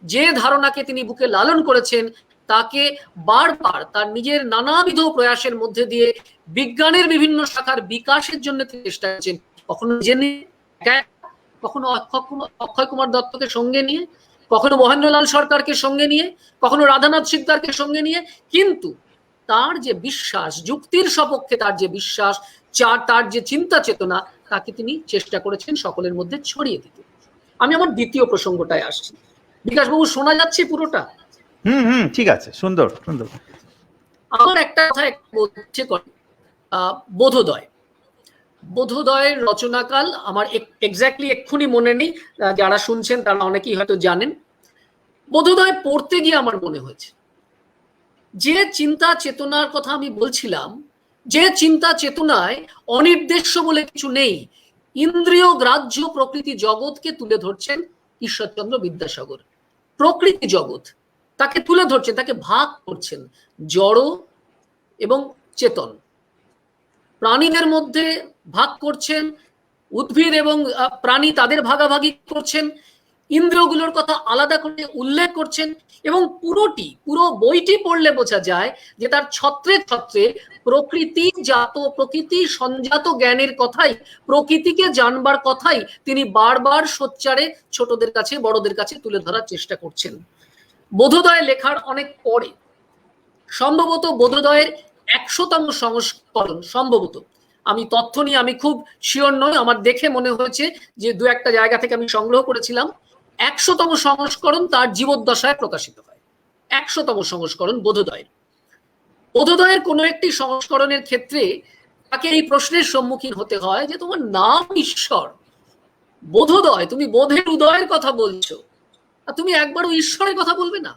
যে ধারণাকে তিনি বুকে লালন করেছেন, তাকে বারবার তার নিজের নানাবিধ প্রয়াসের মধ্যে দিয়ে বিজ্ঞানের বিভিন্ন শাখার বিকাশের জন্য চেষ্টা করেছেন। কখনো জেনে, কখনো অক্ষয় কুমার দত্তকে সঙ্গে নিয়ে, কখনো মহেন্দ্রলাল সরকারকে সঙ্গে নিয়ে, কখনো রাধানাথ সিকদারকে সঙ্গে নিয়ে। কিন্তু তার যে বিশ্বাস, যুক্তির সপক্ষে তার যে বিশ্বাস, তার যে চিন্তা চেতনা, তাকে তিনি চেষ্টা করেছেন সকলের মধ্যে ছড়িয়ে দিতে। আমি আমার দ্বিতীয় প্রসঙ্গটায় আসছি। বিকাশবাবু, শোনা যাচ্ছে পুরোটা? ঠিক আছে, সুন্দর সুন্দর। আমার একটা কথা বলছে, বোধোদয়, বোধোদয়ের রচনাকাল আমার এক্স্যাক্টলি এক্ষুনি মনে নেই, যারা শুনছেন তারা অনেকেই হয়তো জানেন। বোধোদয় পড়তে গিয়ে আমার মনে হয়েছে, যে চিন্তা চেতনার কথা আমি বলছিলাম, যে চিন্তা চেতনায় অনির্দেশ্য বলে কিছু নেই, ইন্দ্রিয় গ্রাহ্য প্রকৃতি জগৎকে তুলে ধরছেন ঈশ্বরচন্দ্র বিদ্যাসাগর। প্রকৃতি জগৎ তাকে তুলে ধরছেন, তাকে ভাগ করছেন, জড় এবং চেতন। প্রাণীদের মধ্যে ভাগ করছেন, উদ্ভিদ এবং প্রাণী তাদের ভাগাভাগি করছেন, ইন্দ্রিয়গুলোর কথা আলাদা করে উল্লেখ করছেন, এবং পুরো বইটি পড়লে বোঝা যায় যে তার ছত্রে ছত্রে প্রকৃতি সংজাত জ্ঞানের কথাই, প্রকৃতিকে জানবার কথাই তিনি বারবার সোচ্চারে ছোটদের কাছে বড়দের কাছে তুলে ধরার চেষ্টা করছেন। বোধোদয় লেখার অনেক পরে, সম্ভবত বোধোদয়ের 100তম সংস্করণ, সম্ভবত, আমি তথ্য নিয়ে আমি খুব শিওর নই, আমার দেখে মনে হয়েছে যে দু একটা জায়গা থেকে আমি সংগ্রহ করেছিলাম, 100তম সংস্করণ তার জীবদ্দশায় প্রকাশিত হয়। 100তম সংস্করণ বোধোদয়ের কোনো একটি সংস্করণের ক্ষেত্রে তাকে এই প্রশ্নের সম্মুখীন হতে হয় যে তোমার নাম ঈশ্বর, বোধোদয়, তুমি বোধের উদয়ের কথা বলছো, আর তুমি একবারও ঈশ্বরের কথা বলবে না?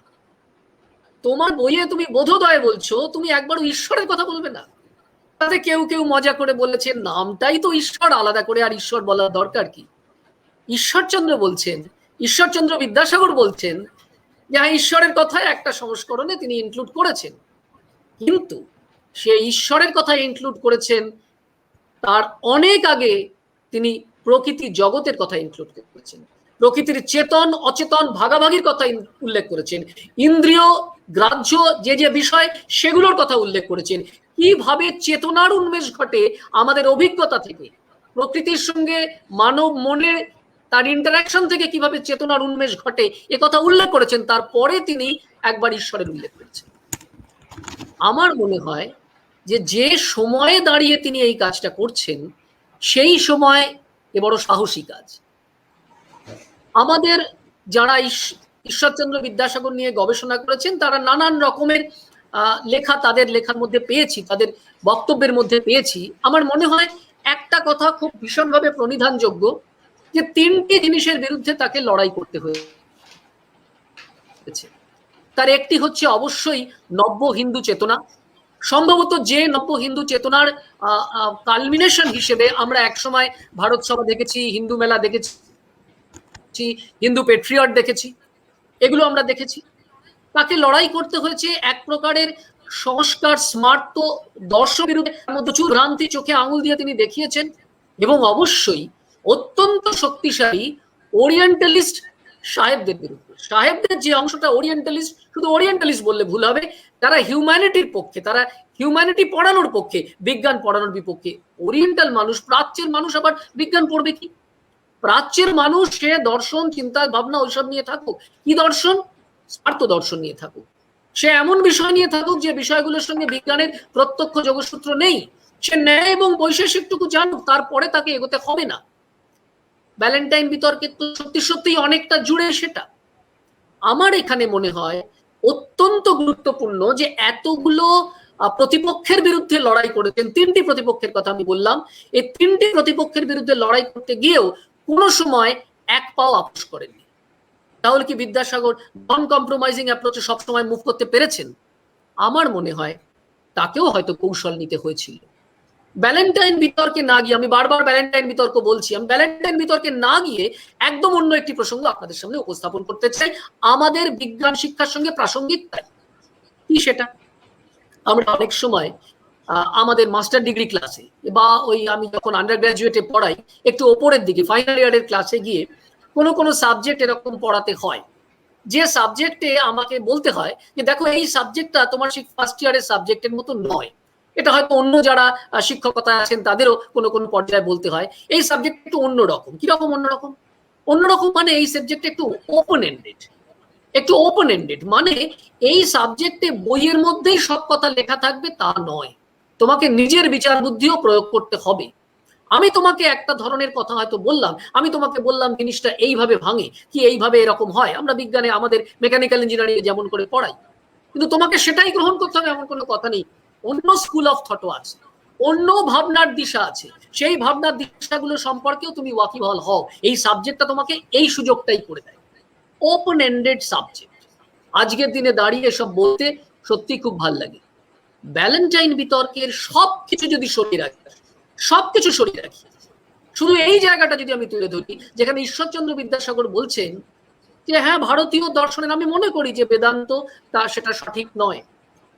তোমার বইয়ে তুমি বোধোদয় বলছো, তুমি একবারও ঈশ্বরের কথা বলবে না? তাতে কেউ কেউ মজা করে বলেছে নামটাই তো ঈশ্বর, আলাদা করে আর ঈশ্বর বলার দরকার কি? ঈশ্বরচন্দ্র বলছেন, ঈশ্বরচন্দ্র বিদ্যাসাগর বলছেন যে হ্যাঁ, ঈশ্বরের কথায় একটা সংস্করণে তিনি ইনক্লুড করেছেন, কিন্তু সে ঈশ্বরের কথা ইনক্লুড করেছেন তার অনেক আগে তিনি প্রকৃতি জগতের কথা ইনক্লুড করেছেন, প্রকৃতির চেতন অচেতন ভাগাভাগির কথা উল্লেখ করেছেন, ইন্দ্রিয় গ্রাহ্য যে বিষয় সেগুলোর কথা উল্লেখ করেছেন, কিভাবে চেতনার উন্মেষ ঘটে আমাদের অভিজ্ঞতা থেকে, প্রকৃতির সঙ্গে মানব মনের তার ইন্টারাকশন থেকে কিভাবে চেতনার উন্মেষ ঘটে এ কথা উল্লেখ করেছেন। তারপরে তিনি একবার ঈশ্বরের উল্লেখ করেছেন। আমার মনে হয় যে সময়ে দাঁড়িয়ে তিনি এই কাজটা করছেন সেই সময় এ বড় সাহসী কাজ। আমাদের যারা ঈশ্বরচন্দ্র বিদ্যাসাগর নিয়ে গবেষণা করেছেন তারা নানান রকমের লেখা তাদের লেখার মধ্যে পেয়েছি, তাদের বক্তব্যের মধ্যে পেয়েছি। আমার মনে হয় একটা কথা খুব ভীষণভাবে প্রণিধানযোগ্য, যে তিনটি জিনিসের বিরুদ্ধে তাকে লড়াই করতে হয়েছে। তার একটি হচ্ছে অবশ্যই নব্য হিন্দু চেতনা, সম্ভবত যে নব্য হিন্দু চেতনার কালমিনেশন হিসেবে আমরা একসময় ভারত সভা দেখেছি, হিন্দু মেলা দেখেছি, হিন্দু পেট্রিয়ট দেখেছি, এগুলো আমরা দেখেছি। তাকে লড়াই করতে হয়েছে এক প্রকারের সংস্কার স্মার্ত দর্শন বিরুদ্ধে, প্রচুর ভ্রান্তি চোখে আঙুল দিয়ে তিনি দেখিয়েছেন, এবং অবশ্যই অত্যন্ত শক্তিশালী ওরিয়েন্টালিস্ট সাহেবদের বিরুদ্ধে। সাহেবদের যে অংশটা ওরিয়েন্টালিস্ট, শুধু ওরিয়েন্টালিস্ট বললে ভুল হবে, তারা হিউম্যানিটির পক্ষে, তারা হিউম্যানিটি পড়ানোর পক্ষে, বিজ্ঞান পড়ানোর বিপক্ষে। ওরিয়েন্টাল মানুষ, প্রাচ্যের মানুষ আবার বিজ্ঞান পড়বে কি? প্রাচ্যের মানুষ সে দর্শন চিন্তা ভাবনা ওইসব নিয়ে থাকুক, কি দর্শন? স্বার্থ দর্শন নিয়ে থাকুক, সে এমন বিষয় নিয়ে থাকুক যে বিষয়গুলোর সঙ্গে বিজ্ঞানের প্রত্যক্ষ যোগসূত্র নেই, সে ন্যায় এবং বৈশেষিকটুকু জানুক, তারপরে তাকে এগোতে হবে না। ভ্যালেন্টাইন বিতর্কে তো সত্যি অনেকটা জুড়ে সেটা। আমার এখানে মনে হয় অত্যন্ত গুরুত্বপূর্ণ যে এতগুলো প্রতিপক্ষের বিরুদ্ধে লড়াই করেছেন, তিনটি প্রতিপক্ষের কথা আমি বললাম, এই তিনটি প্রতিপক্ষের বিরুদ্ধে লড়াই করতে গিয়েও কোনো সময় এক পাও আপোষ করেননি। তাহলে কি বিদ্যাসাগর নন কম্প্রোমাইজিং অ্যাপ্রোচে সবসময় মুভ করতে পেরেছেন? আমার মনে হয় তাকেও হয়তো কৌশল নিতে হয়েছিল। ভ্যালেন্টাইন বিতর্কে না গিয়ে, আমি বারবার ভ্যালেন্টাইন বিতর্ক বলছি, আমি ভ্যালেন্টাইন বিতর্কে না গিয়ে একদম অন্য একটি প্রসঙ্গ আপনাদের সামনে উপস্থাপন করতে চাই, আমাদের বিজ্ঞান শিক্ষার সঙ্গে প্রাসঙ্গিক। তাই কি সেটা আমরা অনেক সময় আমাদের মাস্টার ডিগ্রি ক্লাসে বা ওই আমি যখন আন্ডার গ্রাজুয়েটে পড়াই একটু ওপরের দিকে ফাইনাল ইয়ারের ক্লাসে গিয়ে কোনো সাবজেক্ট এরকম পড়াতে হয় যে সাবজেক্টে আমাকে বলতে হয় যে দেখো এই সাবজেক্টটা তোমার ফার্স্ট ইয়ারের সাবজেক্টের মতো নয়, এটা হয়তো অন্য যারা শিক্ষকতা আছেন তাদেরও কোনো পর্যায়ে বলতে হয় এই সাবজেক্ট একটু অন্যরকম। কিরকম অন্যরকম? অন্যরকম মানে এই সাবজেক্টে একটু ওপেন এন্ডেড, মানে এই সাবজেক্টে বইয়ের মধ্যেই সব কথা লেখা থাকবে তা নয়, তোমাকে নিজের বিচার বুদ্ধিও প্রয়োগ করতে হবে। আমি তোমাকে একটা ধরনের কথা হয়তো বললাম, আমি তোমাকে বললাম জিনিসটা এইভাবে ভাঙে কি এইভাবে এরকম হয়, আমরা বিজ্ঞানে আমাদের মেকানিক্যাল ইঞ্জিনিয়ারিং যেমন করে পড়াই, কিন্তু তোমাকে সেটাই গ্রহণ করতে হবে এমন কোনো কথা নেই। অন্য স্কুল অফ থটও আছে, অন্য ভাবনার দিশা আছে, সেই ভাবনার দিশাগুলো সম্পর্কেও তুমি ওয়াকিবহাল হও। এই সাবজেক্টটা তোমাকে এই সুযোগটাই করে দেয়, ওপেন এন্ডেড সাবজেক্ট। আজকের দিনে দাঁড়িয়ে সব বলতে সত্যি খুব ভাল লাগে। ভ্যালেন্টাইন বিতর্কের সবকিছু যদি সরিয়ে রাখি, শুধু এই জায়গাটা যদি আমি তুলে ধরি যেখানে ঈশ্বরচন্দ্র বিদ্যাসাগর বলছেন যে হ্যাঁ ভারতীয় দর্শনের, আমি মনে করি যে বেদান্ত তা সেটা সঠিক নয়,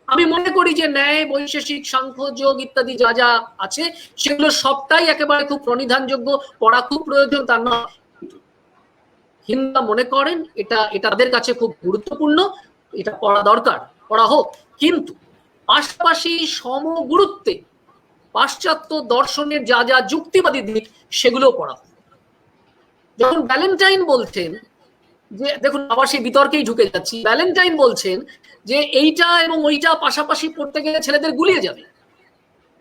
আমি মনে করি যে ন্যায় বৈশেষিক সাংখ্য যোগ ইত্যাদি যা যা আছে সেগুলো সবটাই একেবারে খুব প্রণিধানযোগ্য, পড়া খুব প্রয়োজন, তার নয়, হিন্দুরা মনে করেন এটা এটা তাদের কাছে খুব গুরুত্বপূর্ণ, এটা পড়া দরকার, পড়া হোক, কিন্তু পাশাপাশি সমগুরুত্বে পাশ্চাত্য দর্শনের যা যা যুক্তিবাদী দিক সেগুলো পড়া হোক। যখন ভ্যালেন্টাইন বলছেন যে, দেখুন আবার সেই বিতর্কেই ঢুকে যাচ্ছি, ভ্যালেন্টাইন বলছেন যে এইটা এবং ওইটা পাশাপাশি পড়তে গেলে ছেলেদের গুলিয়ে যাবে,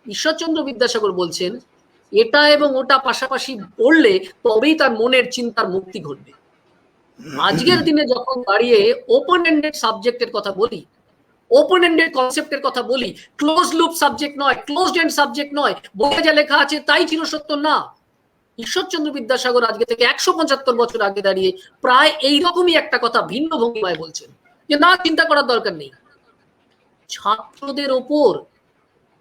ঈশ্বরচন্দ্র বিদ্যাসাগর বলছেন এটা এবং ওটা পাশাপাশি পড়লে তবেই তার মনের চিন্তার মুক্তি ঘটবে। আজকের দিনে যখন দাঁড়িয়ে ওপেন এন্ডেড সাবজেক্টের কথা বলি, ওপেন এন্ডেড কনসেপ্টের কথা বলি, ক্লোজ লুপ সাবজেক্ট নয়, ক্লোজড এন্ড সাবজেক্ট নয়, বইয়ে যা লেখা আছে তাই চিরসত্য না। ঈশ্বরচন্দ্র বিদ্যাসাগর আজকে থেকে 175 বছর আগে দাঁড়িয়ে প্রায় এইরকমই একটা কথা ভিন্ন ভঙ্গিমায় বলছেন যে না, চিন্তা করার দরকার নেই। ছাত্রদের ওপর,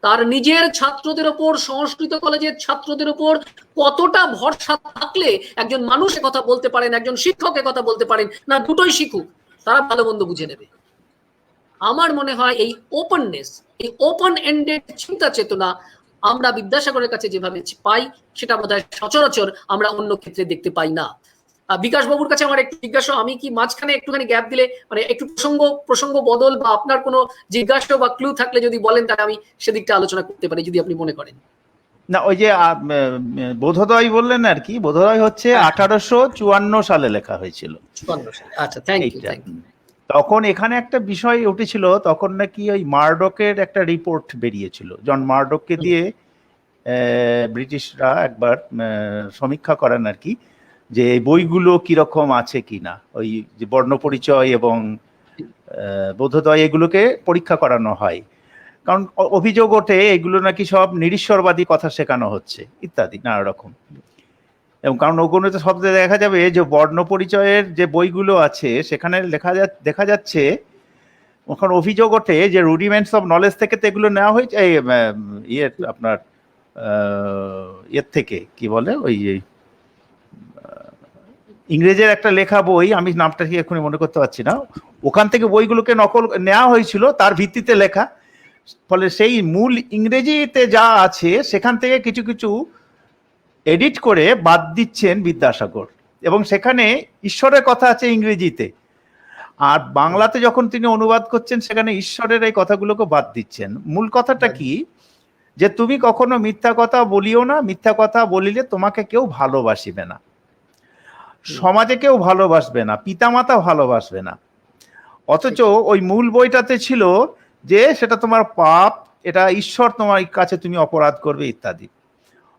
তার নিজের ছাত্রদের ওপর, সংস্কৃত কলেজের ছাত্রদের ওপর কতটা ভরসা থাকলে একজন মানুষ কথা বলতে পারেন, একজন শিক্ষক কথা বলতে পারেন, না দুটোই শিখুক, তারা ভালো মন্দ বুঝে নেবে। আমার মনে হয় এই ওপেননেস, এই ওপেন এন্ডেড চিন্তা চেতনা আমরা বিদ্যাসাগরের কাছে যেভাবে পাই সেটা বোধহয় সচরাচর আমরা অন্য ক্ষেত্রে দেখতে পাই না। বিকাশ বাবুর কাছে আমার একটু জিজ্ঞাসা, আমি কি মাঝখানে একটুখানি গ্যাপ দিলে, মানে একটু প্রসঙ্গ বদল বা আপনার কোনো জিজ্ঞাসা বা ক্লু থাকলে যদি বলেন তাহলে আমি সেদিকটা আলোচনা করতে পারি, যদি আপনি মনে করেন। না, ওই যে বোধোদয় বললেন আর কি, বোধোদয় হচ্ছে 1854 সালে লেখা হয়েছিল। আচ্ছা, থ্যাংক ইউ। তখন এখানে একটা বিষয় উঠেছিল, তখন নাকি ওই মার্ডকের একটা রিপোর্ট বেরিয়েছিল, জন মার্ডককে দিয়ে ব্রিটিশরা একবার সমীক্ষা করেন আর কি, যে এই বইগুলো কিরকম আছে কিনা, ওই যে বর্ণপরিচয় এবং বোধোদয় এগুলোকে পরীক্ষা করানো হয়, কারণ অভিযোগ ওঠে এগুলো নাকি সব নিরীশ্বরবাদী কথা শেখানো হচ্ছে ইত্যাদি নানা রকম। এবং কারণ ওগুলোতে শব্দে দেখা যাবে যে বর্ণ পরিচয়ের যে বইগুলো আছে সেখানে দেখা যাচ্ছে, ওখানে অভিযোগ ওঠে যে রুডিমেন্টস অফ নলেজ থেকে তো এগুলো নেওয়া হয়েছে, এই আপনার এর থেকে কি বলে ওই ইংরেজের একটা লেখা বই, আমি নামটা কি এখনই মনে করতে পারছি না, ওখান থেকে বইগুলোকে নকল নেওয়া হয়েছিল, তার ভিত্তিতে লেখা, ফলে সেই মূল ইংরেজিতে যা আছে সেখান থেকে কিছু কিছু এডিট করে বাদ দিচ্ছেন বিদ্যাসাগর, এবং সেখানে ঈশ্বরের কথা আছে ইংরেজিতে, আর বাংলাতে যখন তিনি অনুবাদ করছেন সেখানে ঈশ্বরের এই কথাগুলোকে বাদ দিচ্ছেন। মূল কথাটা কি, যে তুমি কখনো মিথ্যা কথা বলিও না, মিথ্যা কথা বলিলে তোমাকে কেউ ভালোবাসিবে না, সমাজে কেউ ভালোবাসবে না, পিতামাতা ভালোবাসবে না। অথচ ওই মূল বইটাতে ছিল যে সেটা তোমার পাপ, এটা ঈশ্বর তোমার কাছে তুমি অপরাধ করবে ইত্যাদি।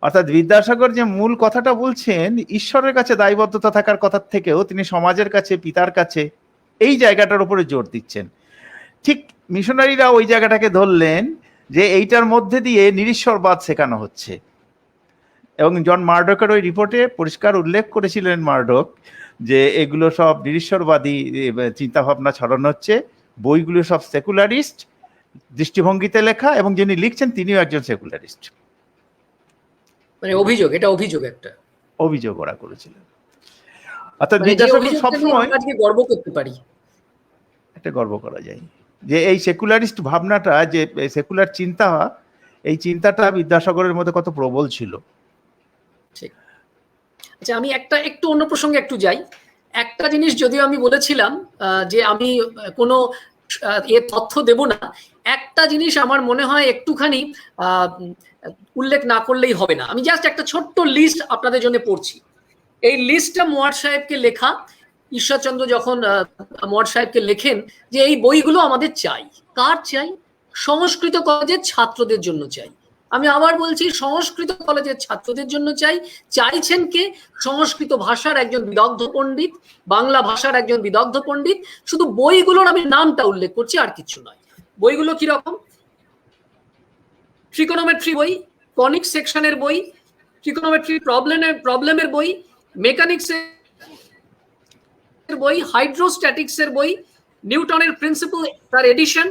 অর্থাৎ বিদ্যাসাগর যে মূল কথাটা বলছেন, ঈশ্বরের কাছে দায়বদ্ধতা থাকার কথা থেকেও তিনি সমাজের কাছে, পিতার কাছে, এই জায়গাটার উপরে জোর দিচ্ছেন। ঠিক মিশনারিরা ওই জায়গাটাকে ধরলেন যে এইটার মধ্যে দিয়ে নিরীশ্বরবাদ শেখানো হচ্ছে, এবং জন মার্ডকের ওই রিপোর্টে পরিষ্কার উল্লেখ করেছিলেন মার্ডক যে এগুলো সব নিরীশ্বরবাদী চিন্তাভাবনা ছড়ানো হচ্ছে, বইগুলো সব সেকুলারিস্ট দৃষ্টিভঙ্গিতে লেখা, এবং যিনি লিখছেন তিনিও একজন সেকুলারিস্ট। মানে অভিযোগ, এটা অভিযোগ, একটা অভিযোগ ওরা করেছিলেন। অর্থাৎ বিদ্যাসাগর সবসময় আজকে গর্ব করতে পারি, একটা গর্ব করা যায় যে এই সেকুলারিস্ট ভাবনাটা, যে সেকুলার চিন্তা, এই চিন্তাটা বিদ্যাসাগরের মধ্যে কত প্রবল ছিল। আচ্ছা, আমি একটু অন্য প্রসঙ্গে একটু যাই। একটা জিনিস যদিও আমি বলেছিলাম যে আমি কোনো তথ্য দেব না, একটা জিনিস আমার মনে হয় একটুখানি উল্লেখ না করলেই হবে না। আমি জাস্ট একটা ছোট্ট লিস্ট আপনাদের জন্য পড়ছি। এই লিস্টটা মোয়ার সাহেবকে লেখা। ঈশ্বরচন্দ্র যখন মোয়ার সাহেবকে লেখেন যে এই বইগুলো আমাদের চাই, কার চাই? সংস্কৃত কলেজের ছাত্রদের জন্য চাই। আমি আবার বলছি, সংস্কৃত কলেজের ছাত্রদের জন্য চাই। চাইছেন কে? সংস্কৃত ভাষার একজন বিদগ্ধ পণ্ডিত, বাংলা ভাষার একজন বিদগ্ধ পণ্ডিত। শুধু বইগুলোর আমি নামটা উল্লেখ করছি, আর কিছু নয়। বইগুলো কিরকম? ট্রিকোনোমেট্রি বই, কনিক সেকশনের বই, ট্রিকোনোমেট্রি প্রবলেমের বই, মেকানিক্সের বই, হাইড্রোস্ট্যাটিক্সের বই, নিউটনের প্রিন্সিপাল তার এডিশন।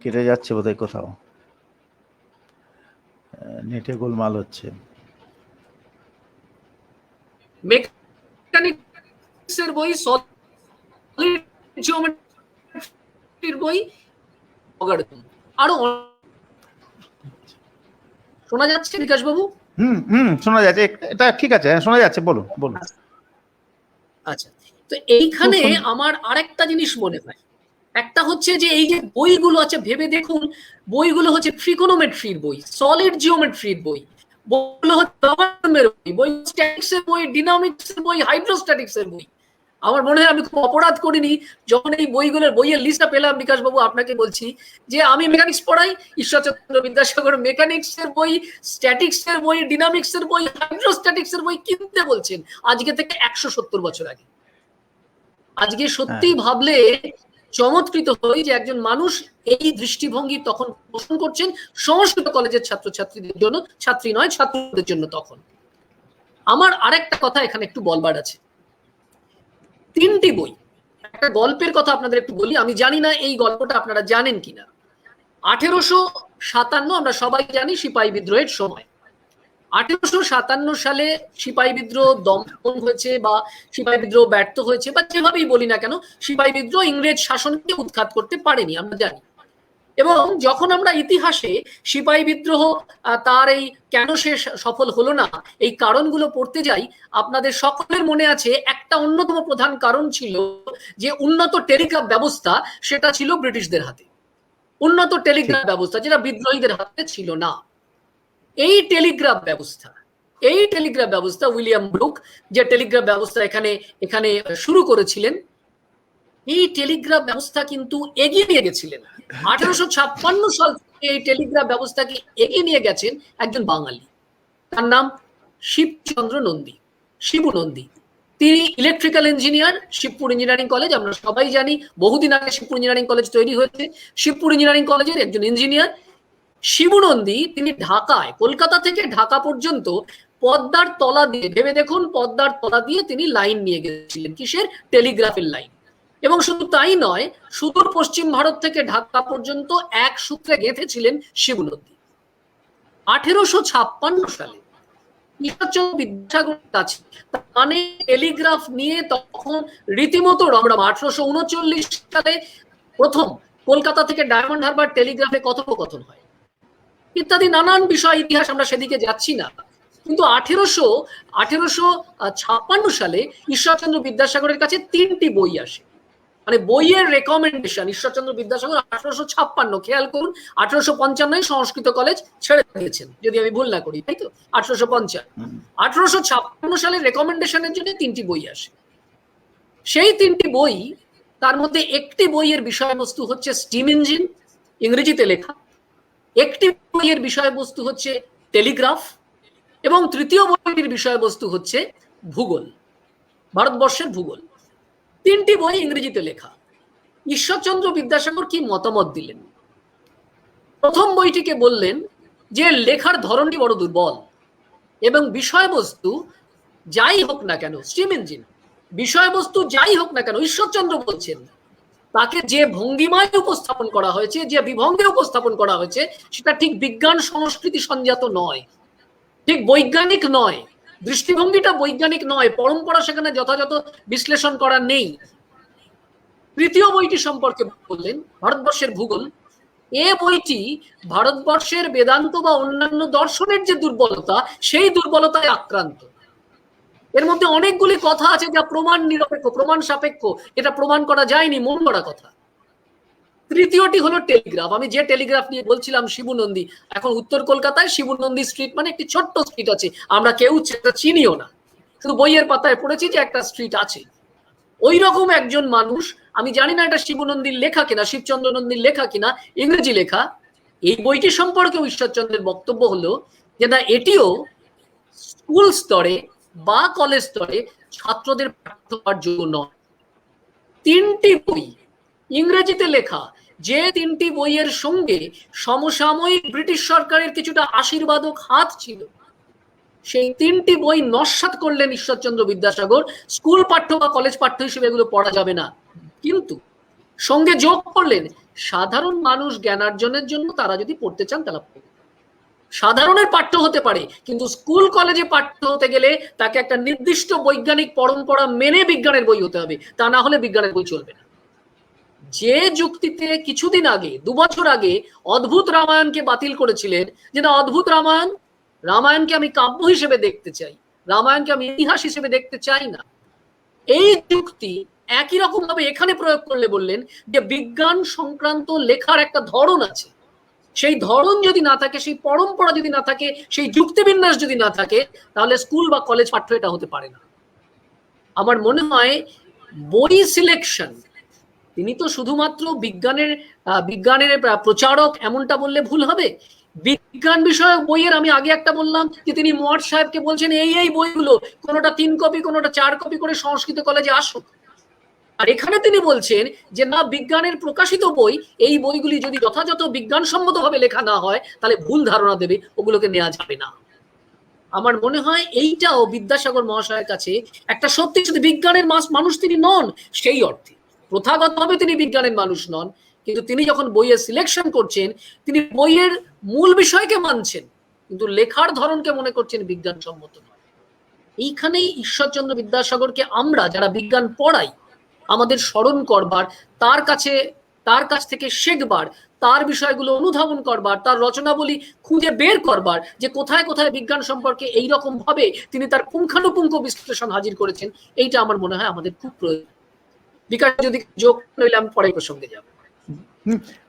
কেটে যাচ্ছে বোধহয় কোথাও, নেটে গোলমাল হচ্ছে। মেকানিক্সের বই, সলিড জিওমেট্রির বই, আরো শোনা যাচ্ছে বিকাশ বাবু? শোনা যাচ্ছে, এটা ঠিক আছে, হ্যাঁ শোনা যাচ্ছে, বলুন বলুন। আচ্ছা, তো এইখানে আমার আরেকটা জিনিস মনে হয়, একটা হচ্ছে যে এই যে বইগুলো আছে, ভেবে দেখুন বইগুলো হচ্ছে ট্রিকোনোমেট্রির বই, সলিড জিওমেট্রির বই, বইগুলো হচ্ছে বই, স্ট্যাটিক্স এর বই, ডিনামিক্স এর বই, হাইড্রোস্ট্যাটিক্স এর বই। আমার মনে হয় আমি খুব অপরাধ করিনি যখন এই বইয়ের লিস্টটা পেলাম। বিকাশ বাবু, আপনাকে বলছি যে আমি মেকানিক্স পড়াই, ঈশ্বরচন্দ্র বিদ্যাসাগর মেকানিক্স এর বই, স্ট্যাটিক্স এর বই, ডিনামিক্স এর বই, হাইড্রোস্ট্যাটিক্স এর বই কিনতে বলছেন আজকে থেকে 170 বছর আগে। আজকে সত্যি ভাবলে চমৎকৃত হই যে একজন মানুষ এই দৃষ্টিভঙ্গি তখন পোষণ করছেন সংস্কৃত কলেজের ছাত্রছাত্রীদের জন্য, ছাত্রী নয় ছাত্রদের জন্য। তখন আমার আরেকটা কথা এখানে একটু বলবার আছে। 3টি বই, একটা গল্পের কথা আপনাদের একটু বলি, আমি জানি না এই গল্পটা আপনারা জানেন কিনা। 1857 আমরা সবাই জানি সিপাহী বিদ্রোহের সময়। 1857 সালে সিপাহী বিদ্রোহ দমন হয়েছে বা সিপাহী বিদ্রোহ ব্যর্থ হয়েছে, বা যেভাবেই বলি না কেন, সিপাহী বিদ্রোহ ইংরেজ শাসনকে উৎখাত করতে পারেনি, আমরা জানি। এবং যখন আমরা ইতিহাসে সিপাহী বিদ্রোহ তার এই কেন সে সফল হলো না এই কারণগুলো পড়তে যাই, আপনাদের সকলের মনে আছে একটা অন্যতম প্রধান কারণ ছিল যে উন্নত টেলিগ্রাফ ব্যবস্থা সেটা ছিল ব্রিটিশদের হাতে। উন্নত টেলিগ্রাফ ব্যবস্থা যেটা বিদ্রোহীদের হাতে ছিল না। এই টেলিগ্রাফ ব্যবস্থা উইলিয়াম ব্রুক যে টেলিগ্রাফ ব্যবস্থা এখানে এখানে শুরু করেছিলেন, এই টেলিগ্রাফ ব্যবস্থা কিন্তু এগিয়ে নিয়ে গেছিলেন। 1856 সাল থেকে এই টেলিগ্রাফ ব্যবস্থাকে এগিয়ে নিয়ে গেছেন একজন বাঙালি, তার নাম শিবচন্দ্র নন্দী, শিবু নন্দী। তিনি electrical engineer, Shibpur engineering college, আমরা সবাই জানি বহুদিন আগে শিবপুর ইঞ্জিনিয়ারিং কলেজ তৈরি হয়েছে। শিবপুর ইঞ্জিনিয়ারিং কলেজের একজন ইঞ্জিনিয়ার শিবু নন্দী, তিনি ঢাকায়, কলকাতা থেকে ঢাকা পর্যন্ত পদ্মার তলা দিয়ে, ভেবে দেখুন পদ্মার তলা দিয়ে তিনি লাইন নিয়ে গেছিলেন, কিসের? টেলিগ্রাফের লাইন। এবং শুধু তাই নয়, সুদূর পশ্চিম ভারত থেকে ঢাকা পর্যন্ত এক সূত্রে গেঁথেছিলেন শিবু নন্দী। 1856 সালে ঈশ্বরচন্দ্র বিদ্যাসাগরের কাছে মানে টেলিগ্রাফ নিয়ে তখন রীতিমতো রমরমা। 1839 সালে প্রথম কলকাতা থেকে ডায়মন্ড হারবার টেলিগ্রাফে কথোপকথন হয়, ইত্যাদি নানান বিষয়, ইতিহাস আমরা সেদিকে যাচ্ছি না। কিন্তু 1856 সালে ঈশ্বরচন্দ্র বিদ্যাসাগরের কাছে 3টি বই আসে, মানে বইয়ের রেকমেন্ডেশন। ঈশ্বরচন্দ্র বিদ্যাসাগর 1856, খেয়াল করুন 1855 সংস্কৃত কলেজ ছেড়ে দিয়েছেন যদি আমি ভুল না করি, তাই তো? 1855 1856 সালের রেকমেন্ডেশনের জন্য 3টি বই আসে। সেই 3টি বই, তার মধ্যে একটি বইয়ের বিষয়বস্তু হচ্ছে স্টিম ইঞ্জিন, ইংরেজিতে লেখা, একটি বইয়ের বিষয়বস্তু হচ্ছে টেলিগ্রাফ, এবং তৃতীয় বইটির বিষয়বস্তু হচ্ছে ভূগোল, ভারতবর্ষের ভূগোল। 3টি বই ইংরেজিতে লেখা। ঈশ্বরচন্দ্র বিদ্যাসাগর কি মতামত দিলেন? প্রথম বইটিকে বললেন যে লেখার ধরনটি বড় দুর্বল এবং বিষয়বস্তু যাই হোক না কেন, স্টিম ইঞ্জিন বিষয়বস্তু যাই হোক না কেন, ঈশ্বরচন্দ্র বলছেন তাকে যে ভঙ্গিমায় উপস্থাপন করা হয়েছে, যে বিভঙ্গে উপস্থাপন করা হয়েছে, সেটা ঠিক বিজ্ঞান সংস্কৃতি সংজাত নয়, ঠিক বৈজ্ঞানিক নয়, দৃষ্টিভঙ্গিটা বৈজ্ঞানিক নয়, পরম্পরা সেখানে যথাযথ বিশ্লেষণ করা নেই। তৃতীয় বইটি সম্পর্কে বললেন ভারতবর্ষের ভূগোল। এ বইটি ভারতবর্ষের বেদান্ত বা অন্যান্য দর্শনের যে দুর্বলতা, সেই দুর্বলতায় আক্রান্ত। এর মধ্যে অনেকগুলি কথা আছে যা প্রমাণ নিরপেক্ষ, প্রমাণ সাপেক্ষ, এটা প্রমাণ করা যায়নি, মন গড়া কথা। তৃতীয়টি হলো টেলিগ্রাফ। আমি যে টেলিগ্রাফ নিয়ে বলছিলাম, শিবু নন্দী, এখন উত্তর কলকাতায় শিবু নন্দী স্ট্রিট মানে একটি ছোট্ট স্ট্রিট আছে, আমরা কেউ সেটা চিনিও না, শুধু বইয়ের পাতায় পড়েছি যে একটা স্ট্রিট আছে। ওই রকম একজন মানুষ, আমি জানি না এটা শিবু নন্দীর লেখা কিনা, শিবচন্দ্র নন্দীর লেখা কিনা, ইংরেজি লেখা। এই বইটি সম্পর্কে ঈশ্বরচন্দ্রের বক্তব্য হলো যে না, এটিও স্কুল স্তরে বা কলেজ স্তরে ছাত্রদের পাঠ্য হওয়ার যোগ্য নয়। 3টি বই ইংরেজিতে লেখা, যে 3টি বইয়ের সঙ্গে সমসাময়িক ব্রিটিশ সরকারের কিছুটা আশীর্বাদক হাত ছিল, সেই 3টি বই নস্যাৎ করলেন ঈশ্বরচন্দ্র বিদ্যাসাগর। স্কুল পাঠ্য বা কলেজ পাঠ্য হিসেবে এগুলো পড়া যাবে না, কিন্তু সঙ্গে যোগ করলেন সাধারণ মানুষ জ্ঞানার্জনের জন্য তারা যদি পড়তে চান তারা পড়বে। সাধারণের পাঠ্য হতে পারে, কিন্তু স্কুল কলেজে পাঠ্য হতে গেলে তাকে একটা নির্দিষ্ট বৈজ্ঞানিক পরম্পরা মেনে বিজ্ঞানের বই হতে হবে, তা না হলে বিজ্ঞানের বই চলবে না। যে যুক্তিতে কিছুদিন আগে, 2 বছর আগে অদ্ভুত রামায়ণকে বাতিল করেছিলেন, যে না অদ্ভুত রামায়ণ রামায়ণকে আমি কাব্য হিসেবে দেখতে চাই, রামায়ণকে আমি ইতিহাস হিসেবে দেখতে চাই না। এই যুক্তি একই রকম ভাবে এখানে প্রয়োগ করলে বললেন যে বিজ্ঞান সংক্রান্ত লেখার একটা ধরন আছে, সেই ধরন যদি না থাকে, সেই পরম্পরা যদি না থাকে, সেই যুক্তিবিন্যাস যদি না থাকে, তাহলে স্কুল বা কলেজ পাঠ্য এটা হতে পারে না। আমার মনে হয় বই সিলেকশন, তিনি তো শুধুমাত্র বিজ্ঞানের প্রচারক এমনটা বললে ভুল হবে। বিজ্ঞান বিষয়ক বইয়ের আমি আগে একটা বললাম যে তিনি মোয়ার সাহেবকে বলছেন এই বইগুলো কোনোটা 3 কপি কোনোটা 4 কপি করে সংস্কৃত কলেজে আসুক। আর এখানে তিনি বলছেন যে না, বিজ্ঞানের প্রকাশিত বই, এই বইগুলি যদি যথাযথ বিজ্ঞানসম্মতভাবে লেখা না হয় তাহলে ভুল ধারণা দেবে, ওগুলোকে নেওয়া যাবে না। আমার মনে হয় এইটাও বিদ্যাসাগর মহাশয়ের কাছে একটা সত্যি সত্যি বিজ্ঞানের মানুষ তিনি নন সেই অর্থে, প্রথাগতভাবে তিনি বিজ্ঞানের মানুষ নন, কিন্তু তিনি যখন বইয়ের সিলেকশন করছেন তিনি বইয়ের মূল বিষয়কে মানছেন কিন্তু লেখার ধরনকে মনে করছেন বিজ্ঞানসম্মত নয়। এইখানেই ঈশ্বরচন্দ্র বিদ্যাসাগরকে আমরা যারা বিজ্ঞান পড়াই আমাদের স্মরণ করবার, তার কাছ থেকে শেখবার, তার বিষয়গুলো অনুধাবন করবার, তার রচনাবলী খুঁজে বের করবার যে কোথায় কোথায় বিজ্ঞান সম্পর্কে এইরকম ভাবে তিনি তার পুঙ্খানুপুঙ্খ বিশ্লেষণ হাজির করেছেন, এইটা আমার মনে হয় আমাদের খুব প্রয়োজন। বিকাশ যদি যোগ নইলে আমি পরে প্রসঙ্গে যাব।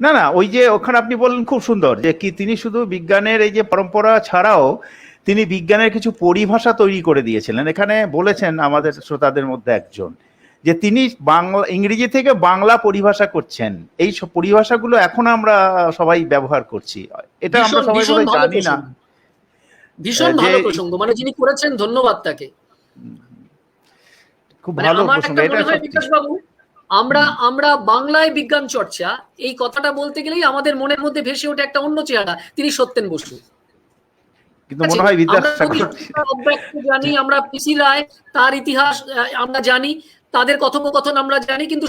না না, ওই যে ওখানে আপনি বললেন খুব সুন্দর যে কি তিনি শুধু বিজ্ঞানের এই যে পরম্পরা ছাড়াও তিনি বিজ্ঞানের কিছু পরিভাষা তৈরি করে দিয়েছিলেন। এখানে বলেছেন আমাদের শ্রোতাদের মধ্যে একজন যে তিনি ইংরেজি থেকে বাংলা পরিভাষা করছেন, এই সব পরিভাষাগুলো এখন আমরা সবাই ব্যবহার করছি, এটা আমরা সবাই জানি না। ভীষণ ভালো প্রসঙ্গ, মানে যিনি করেছেন ধন্যবাদ তাকে, খুব ভালো প্রসঙ্গ এটা। বিকাশ বাবু, আমরা বাংলায় বিজ্ঞান চর্চা এই কথাটা বলতে গেলেই আমাদের মনের মধ্যে ভেসে ওঠে একটা অন্য চেহারা, তিনি সত্যেন বসু। কিন্তু মনে হয় বিদ্যাসাগর জানি, আমরা পিসি রায় তার ইতিহাস আমরা জানি, তাদের কথোপকথন আমরা জানি, কিন্তু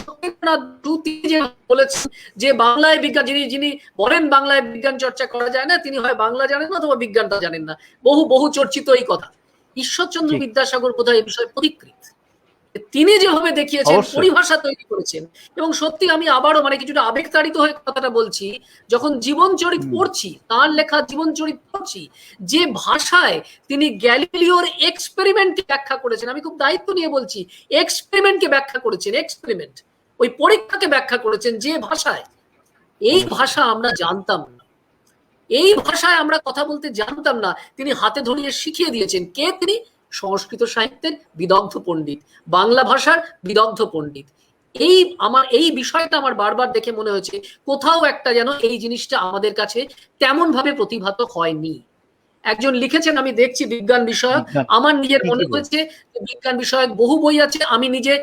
বলেছেন যে বাংলায় বিজ্ঞান, যিনি বলেন বাংলায় বিজ্ঞান চর্চা করা যায় না, তিনি হয় বাংলা জানেন না অথবা বিজ্ঞানটা জানেন না। বহু চর্চিত এই কথা। ঈশ্বরচন্দ্র বিদ্যাসাগর বোধহয় এই বিষয়ে পরিকৃত, তিনি যেভাবে দেখিয়েছেন, পরিভাষা তৈরি করেছেন। এবং সত্যি আমি আবারও মানে কিছুটা আবেগতাড়িত হয়ে কথাটা বলছি, যখন জীবন চরিত পড়ছি, তার লেখা জীবন চরিত পড়ছি, যে ভাষায় তিনি গ্যালিলিওর এক্সপেরিমেন্টকে ব্যাখ্যা করেছেন, আমি খুব দায়িত্ব নিয়ে বলছি, এক্সপেরিমেন্টকে ব্যাখ্যা করেছেন, এক্সপেরিমেন্ট ওই পরীক্ষাকে ব্যাখ্যা করেছেন যে ভাষায়, এই ভাষা আমরা জানতাম না, এই ভাষায় আমরা কথা বলতে জানতাম না, তিনি হাতে ধরিয়ে শিখিয়ে দিয়েছেন। কে তিনি? সংস্কৃত সাহিত্যের বিদগ্ধ পণ্ডিত, বাংলা ভাষার বিদগ্ধ পণ্ডিত। এই বিষয়টা আমার বারবার দেখে মনে হয়েছে কোথাও একটা যেন এই জিনিসটা আমাদের কাছে তেমন ভাবে প্রতিভাত হয়নি। একজন লিখেছেন, আমি দেখছি বিজ্ঞান বিষয়ক, আমার নিজের মনে হয়েছে বিজ্ঞান বিষয়ক বহু বই আছে। আমি নিজে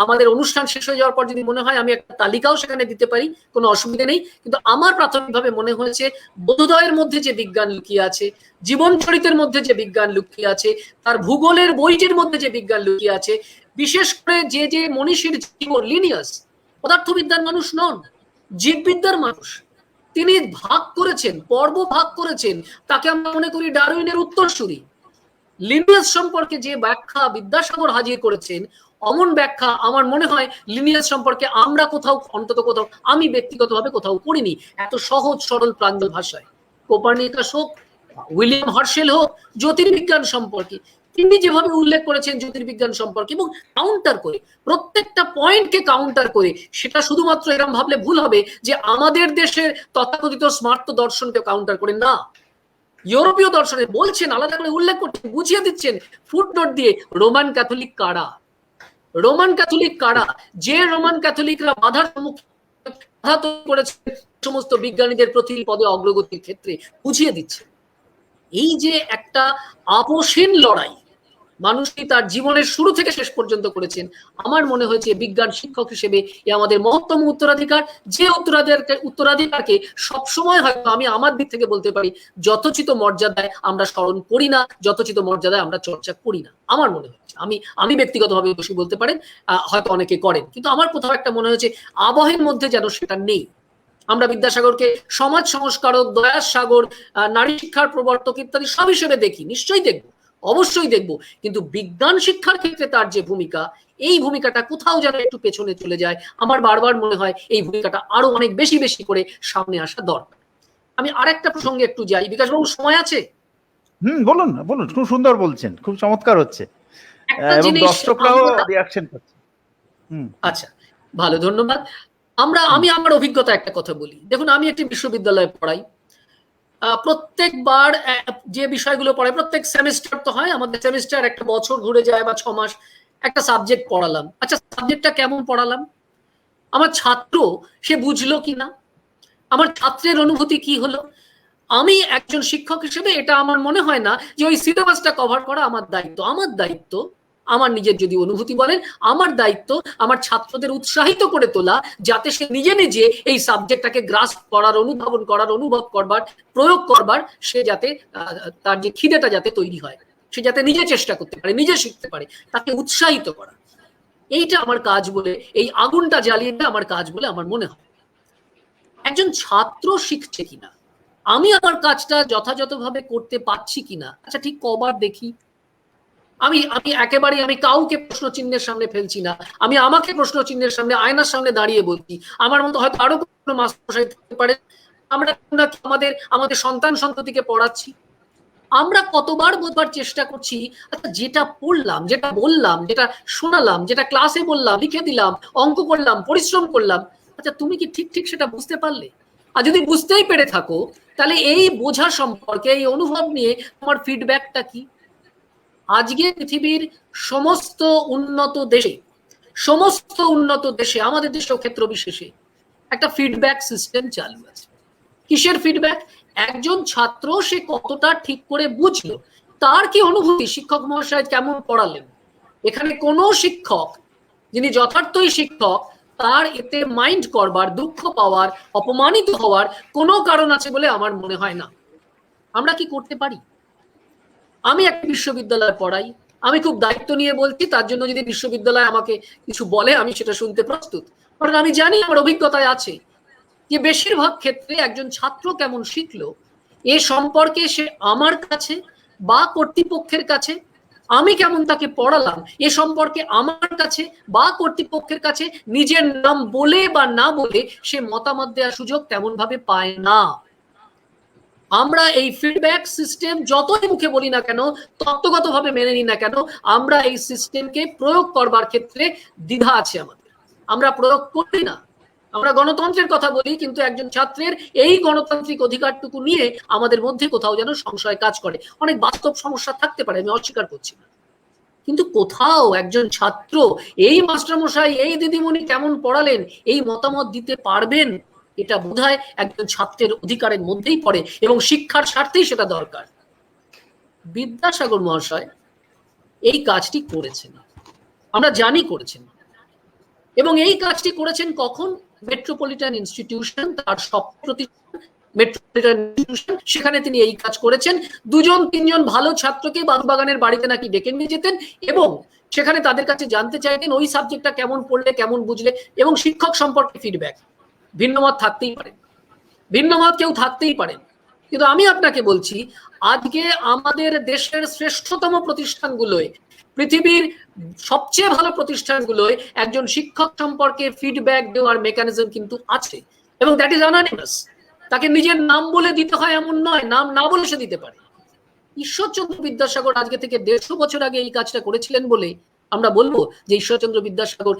আমাদের অনুষ্ঠান শেষ হয়ে যাওয়ার পর যদি মনে হয় আমি একটা তালিকাও সেখানে দিতে পারি, কোনো অসুবিধা নেই। কিন্তু আমার প্রাথমিকভাবে মনে হয়েছে বোধোদয়ের মধ্যে যে বিজ্ঞান লুকিয়ে আছে, জীবন চরিতের মধ্যে যে বিজ্ঞান লুকিয়ে আছে, তার ভূগোলের বইটির মধ্যে যে বিজ্ঞান লুকিয়ে আছে, বিশেষ করে যে মনীষীর জীবন লিনিয়াস, পদার্থবিদ্যার মানুষ নন, জীববিদ্যার মানুষ, তিনি ভাগ করেছেন, পর্ব ভাগ করেছেন, তাকে আমরা মনে করি ডারউইনের উত্তরসূরি। লিনিয়াস সম্পর্কে যে ব্যাখ্যা বিদ্যাসাগর হাজির করেছেন, অমন ব্যাখ্যা আমার মনে হয় লিনিয়াস সম্পর্কে আমরা অন্তত কোথাও আমি ব্যক্তিগতভাবে কোথাও পড়িনি এত সহজ সরল প্রাঞ্জল ভাষায়। কোপার্নিকাস হোক, উইলিয়াম হার্শেল হোক, জ্যোতির্বিজ্ঞান সম্পর্কে তিনি যেভাবে উল্লেখ করেছেন জ্যোতির্বিজ্ঞান সম্পর্কে, এবং কাউন্টার করে, প্রত্যেকটা পয়েন্টকে কাউন্টার করে, সেটা শুধুমাত্র এরকম ভাবলে ভুল হবে যে আমাদের দেশের তথাকথিত স্মার্ত দর্শনকে কাউন্টার করে, না, ইউরোপীয় দর্শনে বলছেন, আলাদা করে উল্লেখ করছেন, বুঝিয়ে দিচ্ছেন ফুটনোট দিয়ে, রোমান ক্যাথলিক কারা, রোমান ক্যাথলিক কারা, যে রোমান ক্যাথলিকরা বাধা করেছে সমস্ত বিজ্ঞানীদের প্রতি পদে অগ্রগতির ক্ষেত্রে, বুঝিয়ে দিচ্ছে। এই যে একটা আপোষহীন লড়াই মানুষটি তার জীবনের শুরু থেকে শেষ পর্যন্ত করেছেন, আমার মনে হয়েছে বিজ্ঞান শিক্ষক হিসেবে এ আমাদের মহত্তম উত্তরাধিকার, যে উত্তরাধিকারকে সবসময় হয়তো আমি আমার দিক থেকে বলতে পারি যথোচিত মর্যাদায় আমরা স্মরণ করি না, যথোচিত মর্যাদায় আমরা চর্চা করি না। আমার মনে হচ্ছে, আমি ব্যক্তিগতভাবে বেশি বলতে পারেন, হয়তো অনেকে করেন, কিন্তু আমার কোথাও একটা মনে হয়েছে আবহের মধ্যে যেন সেটা নেই। আমরা বিদ্যাসাগরকে সমাজ সংস্কারক, দয়ার সাগর, নারী শিক্ষার প্রবর্তক ইত্যাদি সব হিসেবে দেখি, নিশ্চয়ই দেখবো, অবশ্যই দেখব, কিন্তু বিজ্ঞান শিক্ষার ক্ষেত্রে তার যে ভূমিকা, এই ভূমিকাটা কোথাও যেন একটু পেছনে চলে যায়। আমার বারবার মনে হয় এই ভূমিকাটা আরো অনেক বেশি করে সামনে আসা দরকার। আমি আরেকটা প্রসঙ্গে একটু যাই, বিকাশবাবু সময় আছে? বলুন না, বলুন, খুব সুন্দর বলছেন, খুব চমৎকার হচ্ছে, একটা এবং জিনিস দর্শকরাও রিয়াকশন করছে। আচ্ছা, ভালো, ধন্যবাদ। আমি আমার অভিজ্ঞতা একটা কথা বলি। দেখুন, আমি একটি বিশ্ববিদ্যালয়ে পড়াই। প্রত্যেকবার যে বিষয়গুলো পড়াই, প্রত্যেক সেমিস্টার তো হয় আমাদের, সেমিস্টার একটা বছর ঘুরে যায় বা 6 মাস, একটা সাবজেক্ট পড়ালাম। আচ্ছা, সাবজেক্টটা কেমন পড়ালাম, আমার ছাত্র সে বুঝলো কিনা, আমার ছাত্রের অনুভূতি কি হলো, আমি একজন শিক্ষক হিসেবে এটা আমার মনে হয় না যে ওই সিলেবাসটা কভার করা আমার দায়িত্ব। আমার দায়িত্ব, আমার নিজের যদি অনুভূতি বলেন, আমার দায়িত্ব আমার ছাত্রদের উৎসাহিত করে তোলা, যাতে সে নিজে নিজে এই সাবজেক্টটাকে গ্রাস্প করার, অনুধাবন করার, অনুভব করবার, প্রয়োগ করবার, সে যাতে তার যে খিদেটা যাতে তৈরি হয়, সে যাতে নিজে চেষ্টা করতে পারে, নিজে শিখতে পারে, তাকে উৎসাহিত করা, এইটা আমার কাজ বলে, এই আগুনটা জ্বালিয়ে দেওয়া আমার কাজ বলে আমার মনে হয়। একজন ছাত্র শিখছে কিনা, আমি আমার কাজটা যথাযথভাবে করতে পারছি কিনা, আচ্ছা ঠিক কবার দেখি। আমি আমি একেবারে আমি কাউকে প্রশ্ন চিহ্নের সামনে ফেলছি না, আমি আমাকে প্রশ্ন চিহ্নের সামনে, আয়নার সামনে দাঁড়িয়ে বলছি। আমার মতো হয়তো আরো কোনো মাস্টারমশাই থাকতে পারে, আমরা আমাদের আমাদের সন্তান সন্ততিকে পড়াচ্ছি, আমরা কতবার বোঝবার চেষ্টা করছি, আচ্ছা যেটা পড়লাম, যেটা বললাম, যেটা শোনালাম, যেটা ক্লাসে বললাম, লিখে দিলাম, অঙ্ক করলাম, পরিশ্রম করলাম, আচ্ছা তুমি কি ঠিক ঠিক সেটা বুঝতে পারলে? আর যদি বুঝতেই পেরে থাকো, তাহলে এই বোঝা সম্পর্কে, এই অনুভব নিয়ে তোমার ফিডব্যাকটা কি? আজকে পৃথিবীর সমস্ত উন্নত দেশে, সমস্ত উন্নত দেশে, আমাদের দেশেও ক্ষেত্র বিশেষে একটা ফিডব্যাক সিস্টেম চালু আছে। কিসের ফিডব্যাক? একজন ছাত্র সে কতটা ঠিক করে বুঝলো, তার কি অনুভূতি, শিক্ষক মহাশয় কেমন পড়ালেন, এখানে কোনো শিক্ষক যিনি যথার্থই শিক্ষক, তার এতে মাইন্ড করবার, দুঃখ পাওয়ার, অপমানিত হওয়ার কোনো কারণ আছে বলে আমার মনে হয় না। আমরা কি করতে পারি? আমি একটা বিশ্ববিদ্যালয়ে পড়াই, আমি খুব দায়িত্ব নিয়ে বলছি, তার জন্য যদি বিশ্ববিদ্যালয় আমাকে কিছু বলে আমি সেটা শুনতে প্রস্তুত, কারণ আমি জানি, আমার অভিজ্ঞতায় আছে যে বেশিরভাগ ক্ষেত্রে একজন ছাত্র কেমন শিখলো এ সম্পর্কে সে আমার কাছে বা কর্তৃপক্ষের কাছে, আমি কেমন তাকে পড়ালাম এ সম্পর্কে আমার কাছে বা কর্তৃপক্ষের কাছে নিজের নাম বলে বা না বলে সে মতামত দেওয়ার সুযোগ তেমন ভাবে পায় না। আমরা এই ফিডব্যাক সিস্টেম যতই মুখে বলি না কেন, তত্ত্বগতভাবে মেনে নিই না কেন, আমরা এই সিস্টেমকে প্রয়োগ করবার ক্ষেত্রে দ্বিধা আছে আমাদের, আমরা প্রয়োগ করি না। আমরা গণতন্ত্রের কথা বলি, কিন্তু একজন ছাত্রের এই গণতান্ত্রিক অধিকারটুকু নিয়ে আমাদের মধ্যে কোথাও যেন সংশয় কাজ করে। অনেক বাস্তব সমস্যা থাকতে পারে, আমি অস্বীকার করছি না, কিন্তু কোথাও একজন ছাত্র এই মাস্টারমশাই, এই দিদিমণি কেমন পড়ালেন এই মতামত দিতে পারবেন, এটা বোধহয় একজন ছাত্রের অধিকারের মধ্যেই পড়ে, এবং শিক্ষার স্বার্থেই সেটা দরকার। বিদ্যাসাগর মহাশয় এই কাজটি করেছেন, আমরা জানি করেছেন, এবং এই কাজটি করেছেন কখন? মেট্রোপলিটন ইনস্টিটিউশন, তার সব প্রতিষ্ঠান মেট্রোপলিটন ইনস্টিটিউশন, সেখানে তিনি এই কাজ করেছেন। 2-3জন ভালো ছাত্রকে বাগানের বাড়িতে নাকি ডেকে নিয়ে যেতেন, এবং সেখানে তাদের কাছে জানতে চাইতেন ওই সাবজেক্টটা কেমন পড়লে, কেমন বুঝলে, এবং শিক্ষক সম্পর্কে ফিডব্যাক। ভিন্নমত থাকতেই পারে, ভিন্নমত কেউ থাকতেই পারেন, কিন্তু আমি আপনাকে বলছি, আজকে আমাদের দেশের শ্রেষ্ঠতম প্রতিষ্ঠানগুলোয়, পৃথিবীর সবচেয়ে ভালো প্রতিষ্ঠানগুলোয় একজন শিক্ষক সম্পর্কে ফিডব্যাক দেওয়ার মেকানিজম কিন্তু আছে, এবং দ্যাট ইজ অ্যানোনিমাস। তাকে নিজের নাম বলে দিতে হয় এমন নয়, নাম না বলে সে দিতে পারে। ঈশ্বরচন্দ্র বিদ্যাসাগর আজকে থেকে 150 বছর আগে এই কাজটা করেছিলেন বলে আমরা বলবো যে ঈশ্বরচন্দ্র বিদ্যাসাগর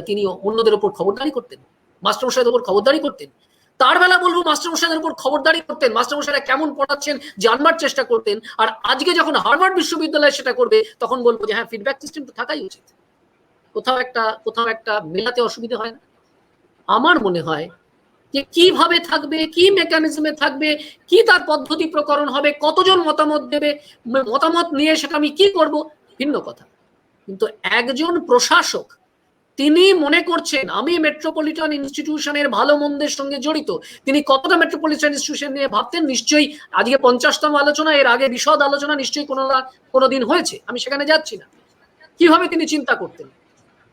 তিনি অন্যদের উপর খবরদারি করতেন, মাস্টারমশাইদের উপর খবরদারি করতেন? তার বেলা বলবো মাস্টারমশাইদের উপর খবরদারি করতেন, মাস্টারমশাইরা কেমন পড়াচ্ছেন জানবার চেষ্টা করতেন। আর আজকে যখন হার্ভার্ড বিশ্ববিদ্যালয় সেটা করবে, তখন বলবো যে হ্যাঁ, ফিডব্যাক সিস্টেম তো থাকাই উচিত। কোথাও একটা মেলাতে অসুবিধা হয় না? আমার মনে হয় যে কিভাবে থাকবে, কি মেকানিজমে থাকবে, কি তার পদ্ধতি প্রকরণ হবে, কতজন মতামত দেবে, মতামত নিয়ে সেটা আমি কি করব, ভিন্ন কথা। কিন্তু একজন প্রশাসক তিনি মনে করছেন আমি মেট্রোপলিটন ইনস্টিটিউশনের ভালো মন্দের সঙ্গে জড়িত, তিনি কতটা মেট্রোপলিটন ইনস্টিটিউশন নিয়ে ভাবতেন, নিশ্চয়ই আজকে 50তম আলোচনা, এর আগে বিশদ আলোচনা নিশ্চয়ই কোনোদিন হয়েছে, আমি সেখানে যাচ্ছি না, কিভাবে তিনি চিন্তা করতেন।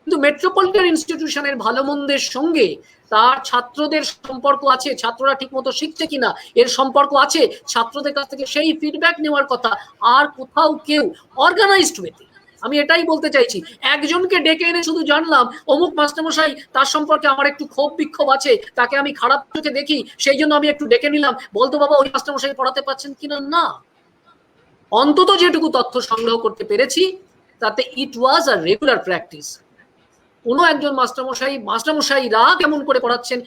কিন্তু মেট্রোপলিটন ইনস্টিটিউশনের ভালো মন্দের সঙ্গে তার ছাত্রদের সম্পর্ক আছে, ছাত্ররা ঠিকমতো শিখছে কিনা এর সম্পর্ক আছে, ছাত্রদের কাছ থেকে সেই ফিডব্যাক নেওয়ার কথা। আর কোথাও কেউ অর্গানাইজড ওয়েতে, আমি এটাই বলতে চাইছি, একজনকে ডেকে এনে শুধু জানলাম অমুক মাস্টারমশাই, তার সম্পর্কে আমার একটু ক্ষোভ বিক্ষোভ আছে, তাকে আমি খারাপ চোখে দেখি, সেই জন্য আমি একটু ডেকে নিলাম, বলতো বাবা ওই মাস্টারমশাই পড়াতে পারছেন কিনা, না। অন্তত যেটুকু তথ্য সংগ্রহ করতে পেরেছি তাতে ইট ওয়াজ আ রেগুলার প্র্যাকটিস। কোনো একজন মাস্টারমশাইরা কেমন করে পড়াচ্ছেন,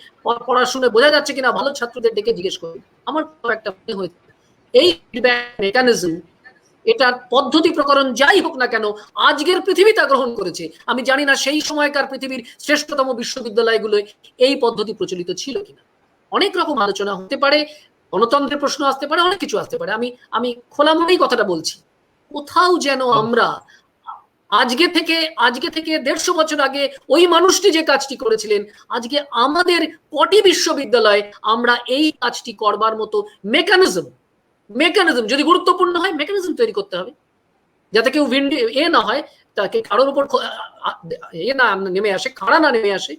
পড়াশুনে বোঝা যাচ্ছে কিনা ভালো ছাত্রদের ডেকে জিজ্ঞেস করি। আমার একটা মনে হয়েছে এই ফিডব্যাক মেকানিজম, এটার পদ্ধতি প্রকরণ যাই হোক না কেন, আজকের পৃথিবী তা গ্রহণ করেছে। আমি জানি না সেই সময়কার পৃথিবীর শ্রেষ্ঠতম বিশ্ববিদ্যালয়গুলোয় এই পদ্ধতি প্রচলিত ছিল কিনা। অনেক রকম আলোচনা হতে পারে, গণতন্ত্রের প্রশ্ন আসতে পারে, অনেক কিছু আসতে পারে। আমি খোলা মনেই কথাটা বলছি। কোথাও যেন আমরা আজকে থেকে 150 বছর আগে ওই মানুষটি যে কাজটি করেছিলেন, আজকে আমাদের কটি বিশ্ববিদ্যালয়ে আমরা এই কাজটি করবার মতো মেকানিজম যদি গুরুত্বপূর্ণ হয়, মেকানিজম তৈরি করতে হবে যাতে কেউ না হয়, তাকে কারোর উপর না নেমে আসে, খাড়া না নেমে আসে।